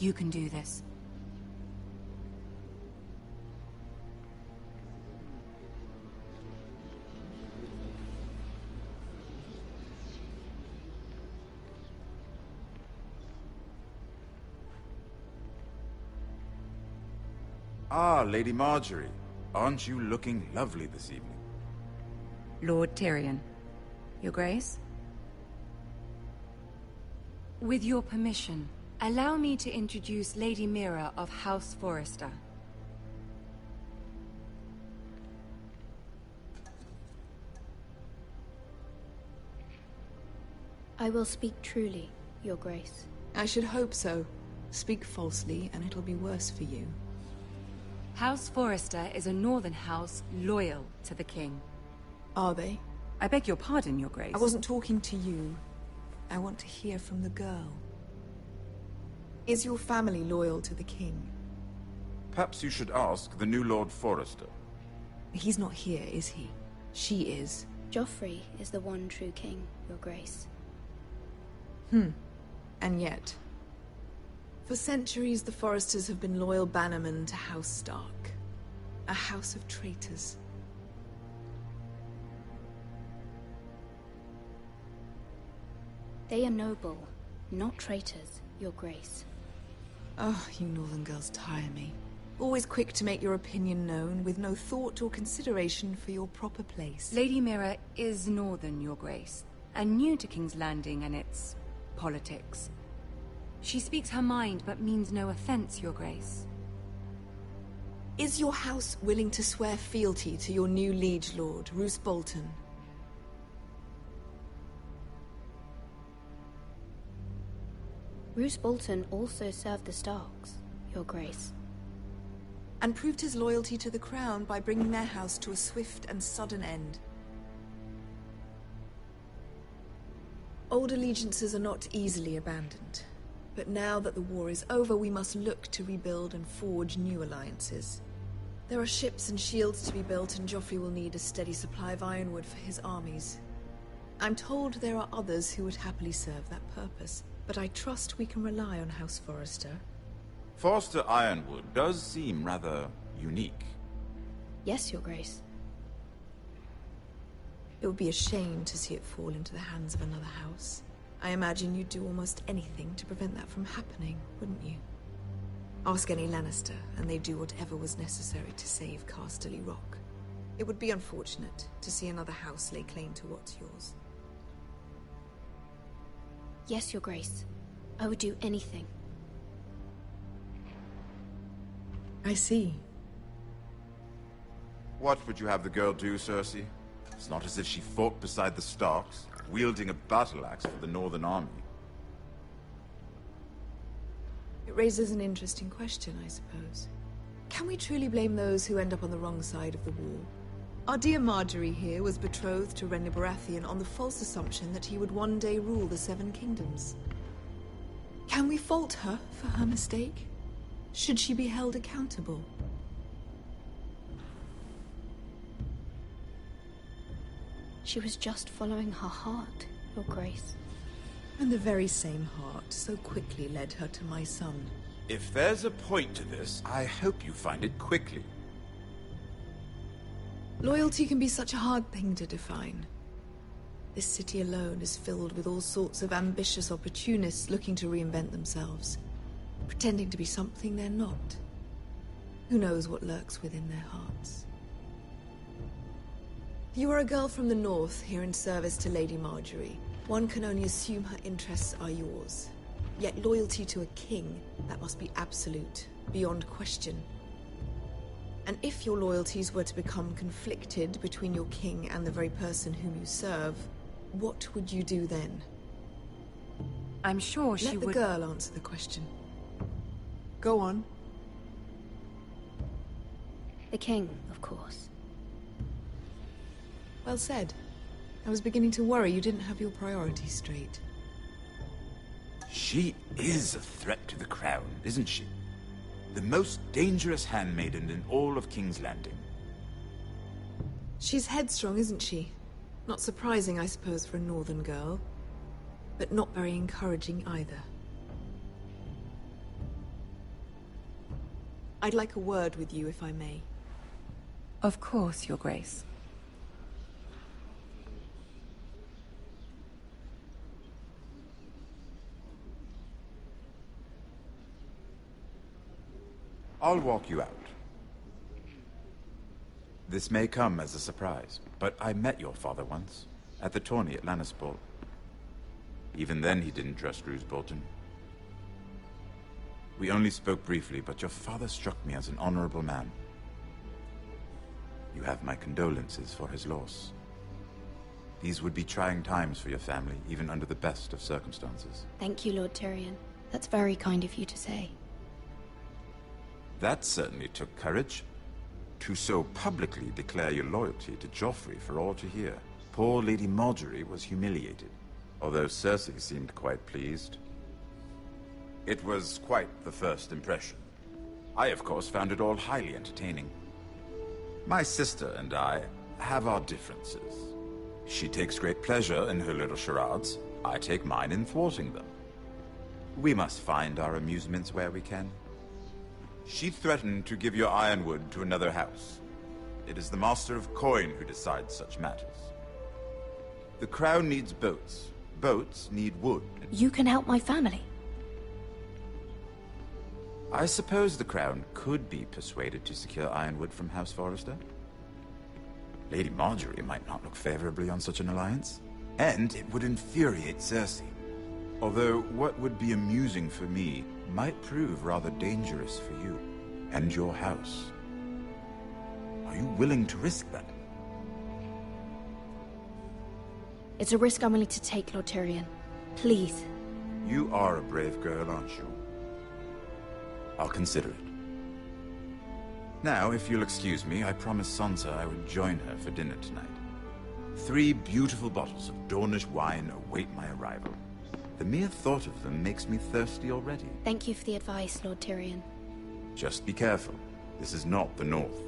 You can do this. Ah, Lady Marjorie. Aren't you looking lovely this evening? Lord Tyrion. Your Grace? With your permission, allow me to introduce Lady Mira of House Forrester. I will speak truly, Your Grace. I should hope so. Speak falsely, and it'll be worse for you. House Forrester is a northern house loyal to the king. Are they? I beg your pardon, Your Grace. I wasn't talking to you. I want to hear from the girl. Is your family loyal to the king? Perhaps you should ask the new Lord Forrester. He's not here, is he? She is. Joffrey is the one true king, Your Grace. And yet... For centuries, the Forresters have been loyal bannermen to House Stark. A house of traitors. They are noble, not traitors, Your Grace. Oh, you northern girls tire me. Always quick to make your opinion known, with no thought or consideration for your proper place. Lady Mira is northern, Your Grace, and new to King's Landing and its politics. She speaks her mind, but means no offense, Your Grace. Is your house willing to swear fealty to your new liege lord, Roose Bolton? Roose Bolton also served the Starks, Your Grace. And proved his loyalty to the crown by bringing their house to a swift and sudden end. Old allegiances are not easily abandoned. But now that the war is over, we must look to rebuild and forge new alliances. There are ships and shields to be built, and Joffrey will need a steady supply of ironwood for his armies. I'm told there are others who would happily serve that purpose, but I trust we can rely on House Forrester. Forrester Ironwood does seem rather unique. Yes, Your Grace. It would be a shame to see it fall into the hands of another house. I imagine you'd do almost anything to prevent that from happening, wouldn't you? Ask any Lannister, and they'd do whatever was necessary to save Casterly Rock. It would be unfortunate to see another house lay claim to what's yours. Yes, Your Grace. I would do anything. I see. What would you have the girl do, Cersei? It's not as if she fought beside the Starks, wielding a battle axe for the Northern Army. It raises an interesting question, I suppose. Can we truly blame those who end up on the wrong side of the wall? Our dear Marjorie here was betrothed to Renly Baratheon on the false assumption that he would one day rule the Seven Kingdoms. Can we fault her for her mistake? Should she be held accountable? She was just following her heart, Your Grace. And the very same heart so quickly led her to my son. If there's a point to this, I hope you find it quickly. Loyalty can be such a hard thing to define. This city alone is filled with all sorts of ambitious opportunists looking to reinvent themselves, pretending to be something they're not. Who knows what lurks within their hearts? You are a girl from the north, here in service to Lady Marjorie. One can only assume her interests are yours. Yet loyalty to a king, that must be absolute, beyond question. And if your loyalties were to become conflicted between your king and the very person whom you serve, what would you do then? I'm sure she would... Let the girl answer the question. Go on. The king, of course. Well said. I was beginning to worry you didn't have your priorities straight. She is a threat to the crown, isn't she? The most dangerous handmaiden in all of King's Landing. She's headstrong, isn't she? Not surprising, I suppose, for a northern girl. But not very encouraging either. I'd like a word with you, if I may. Of course, Your Grace. I'll walk you out. This may come as a surprise, but I met your father once, at the tourney at Lannisport. Even then he didn't trust Roose Bolton. We only spoke briefly, but your father struck me as an honorable man. You have my condolences for his loss. These would be trying times for your family, even under the best of circumstances. Thank you, Lord Tyrion. That's very kind of you to say. That certainly took courage. To so publicly declare your loyalty to Joffrey for all to hear. Poor Lady Marjorie was humiliated, although Cersei seemed quite pleased. It was quite the first impression. I, of course, found it all highly entertaining. My sister and I have our differences. She takes great pleasure in her little charades. I take mine in thwarting them. We must find our amusements where we can. She threatened to give your ironwood to another house. It is the Master of Coin who decides such matters. The crown needs boats. Boats need wood. You can help my family. I suppose the crown could be persuaded to secure ironwood from House Forrester. Lady Marjorie might not look favorably on such an alliance. And it would infuriate Cersei. Although what would be amusing for me might prove rather dangerous for you and your house. Are you willing to risk that? It's a risk I'm willing to take, Lord Tyrion. Please. You are a brave girl, aren't you? I'll consider it. Now, if you'll excuse me, I promised Sansa I would join her for dinner tonight. 3 beautiful bottles of Dornish wine await my arrival. The mere thought of them makes me thirsty already. Thank you for the advice, Lord Tyrion. Just be careful. This is not the North.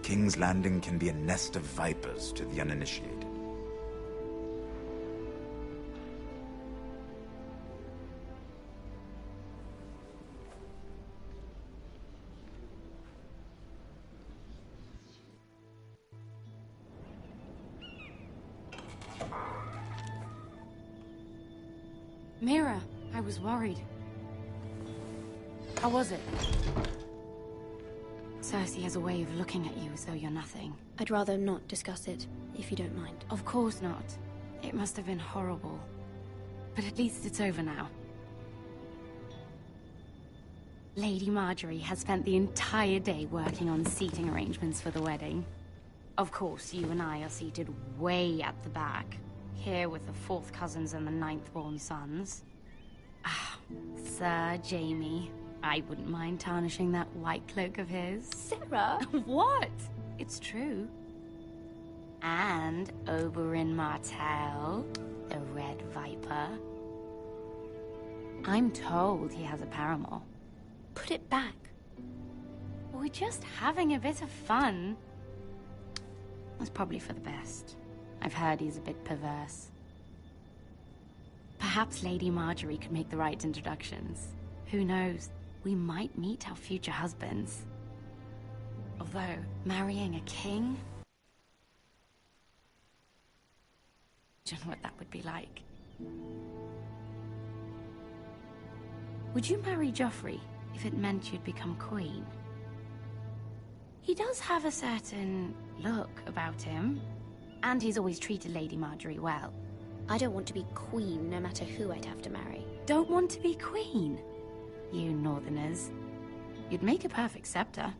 King's Landing can be a nest of vipers to the uninitiated. Mira, I was worried. How was it? Cersei has a way of looking at you as though you're nothing. I'd rather not discuss it, if you don't mind. Of course not. It must have been horrible. But at least it's over now. Lady Marjorie has spent the entire day working on seating arrangements for the wedding. Of course, you and I are seated way at the back, here with the 4th cousins and the 9th-born sons. Ah, Sir Jaime. I wouldn't mind tarnishing that white cloak of his. Sarah? What? It's true. And Oberyn Martell, the Red Viper. I'm told he has a paramour. Put it back. We're just having a bit of fun. It's probably for the best. I've heard he's a bit perverse. Perhaps Lady Marjorie could make the right introductions. Who knows? We might meet our future husbands. Although, marrying a king? Imagine what that would be like. Would you marry Joffrey if it meant you'd become queen? He does have a certain look about him, and he's always treated Lady Marjorie well. I don't want to be queen, no matter who I'd have to marry. Don't want to be queen? You Northerners. You'd make a perfect scepter.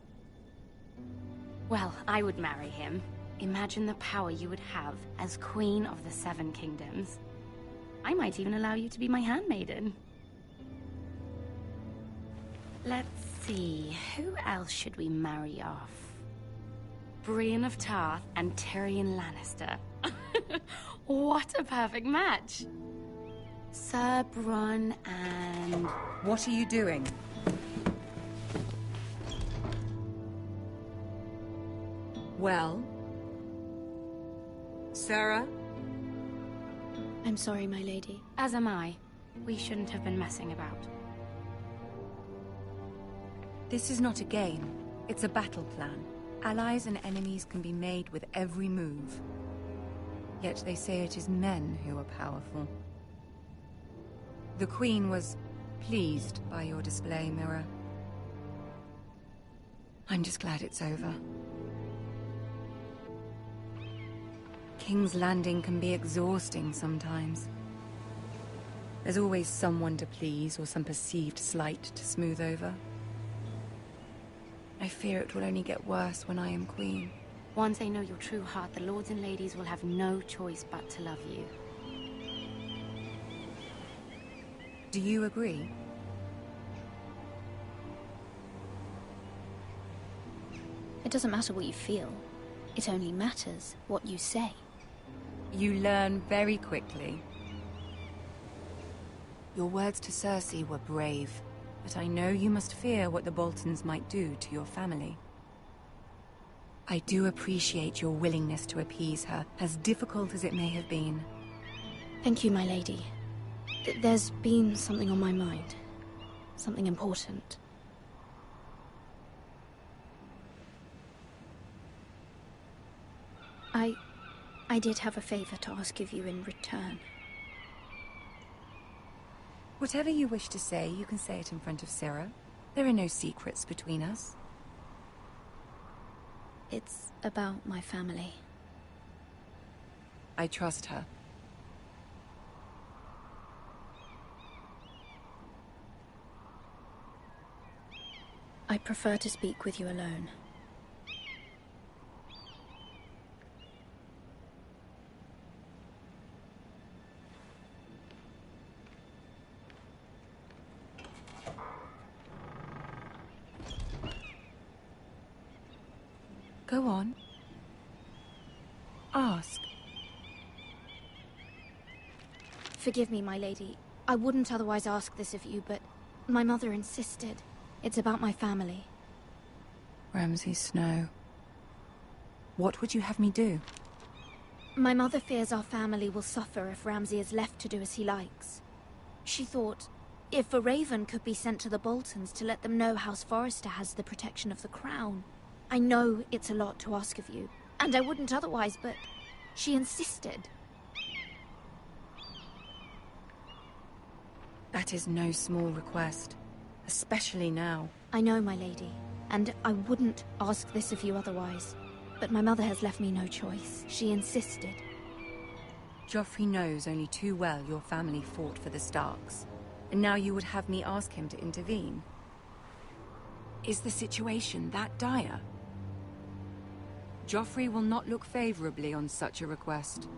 Well, I would marry him. Imagine the power you would have as Queen of the 7 Kingdoms. I might even allow you to be my handmaiden. Let's see, who else should we marry off? Brienne of Tarth and Tyrion Lannister. What a perfect match! Sir Bronn and... What are you doing? Well? Sarah? I'm sorry, my lady. As am I. We shouldn't have been messing about. This is not a game. It's a battle plan. Allies and enemies can be made with every move. Yet they say it is men who are powerful. The Queen was pleased by your display, Mira. I'm just glad it's over. King's Landing can be exhausting sometimes. There's always someone to please or some perceived slight to smooth over. I fear it will only get worse when I am queen. Once they know your true heart, the lords and ladies will have no choice but to love you. Do you agree? It doesn't matter what you feel. It only matters what you say. You learn very quickly. Your words to Cersei were brave, but I know you must fear what the Boltons might do to your family. I do appreciate your willingness to appease her, as difficult as it may have been. Thank you, my lady. There's been something on my mind. Something important. I did have a favor to ask of you in return. Whatever you wish to say, you can say it in front of Sarah. There are no secrets between us. It's about my family. I trust her. I prefer to speak with you alone. Go on. Ask. Forgive me, my lady. I wouldn't otherwise ask this of you, but my mother insisted. It's about my family. Ramsay Snow. What would you have me do? My mother fears our family will suffer if Ramsay is left to do as he likes. She thought, if a raven could be sent to the Boltons to let them know House Forrester has the protection of the crown. I know it's a lot to ask of you, and I wouldn't otherwise, but she insisted. That is no small request. especially now. I know, my lady, and I wouldn't ask this of you otherwise. But my mother has left me no choice. She insisted. Joffrey knows only too well your family fought for the Starks, and now you would have me ask him to intervene. Is the situation that dire? Joffrey will not look favorably on such a request.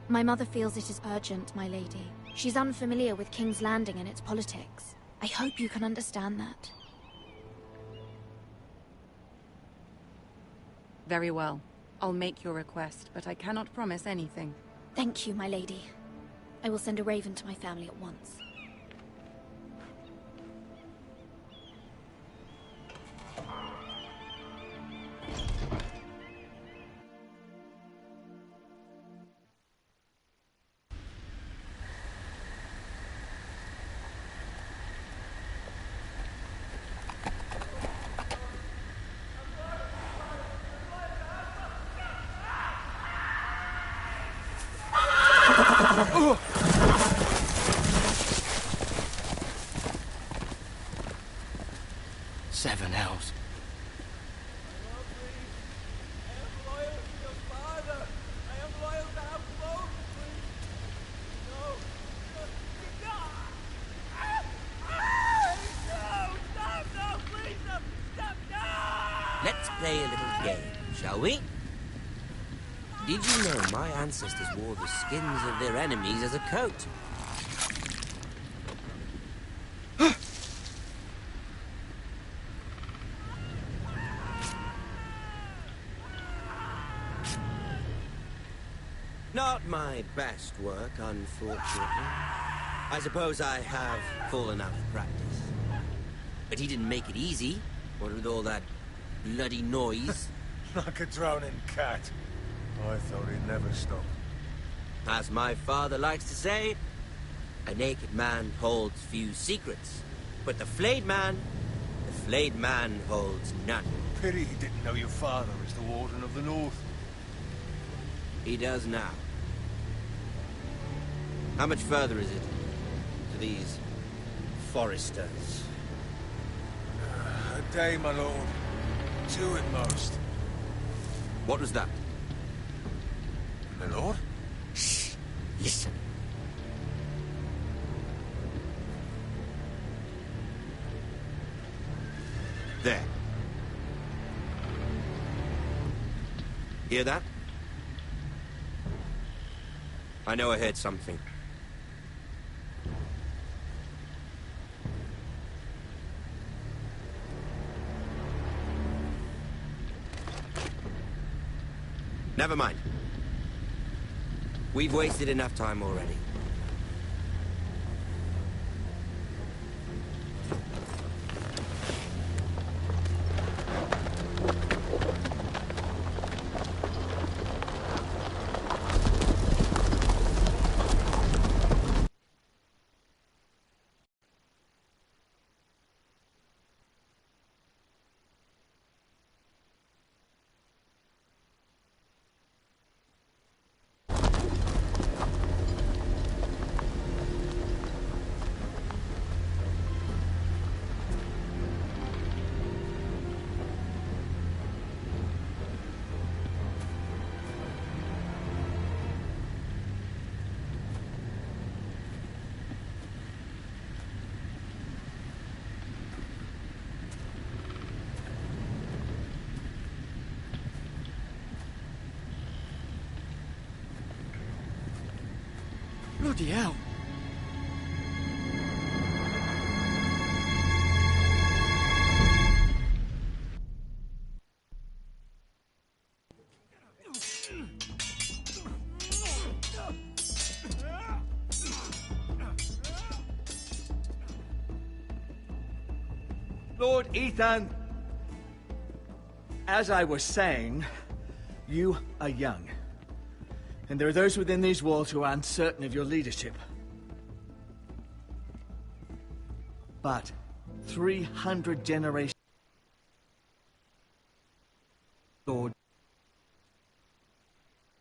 My mother feels it is urgent, my lady. She's unfamiliar with King's Landing and its politics. I hope you can understand that. Very well. I'll make your request, but I cannot promise anything. Thank you, my lady. I will send a raven to my family at once. Seven hells. Let's play a little game, shall we? Did you know my ancestors wore the skins of their enemies as a coat? Not my best work, unfortunately. I suppose I have fallen out of practice. But he didn't make it easy, what with all that bloody noise. Like a drowning cat. I thought he'd never stop. As my father likes to say, a naked man holds few secrets. But the flayed man holds none. Pity he didn't know your father is the Warden of the North. He does now. How much further is it to these foresters? A day, my lord. Two at most. What was that? My lord? Shh! Listen. There. Hear that? I know I heard something. Never mind. We've wasted enough time already. Bloody hell. Lord Ethan, as I was saying, you are young. And there are those within these walls who are uncertain of your leadership. But 300 generations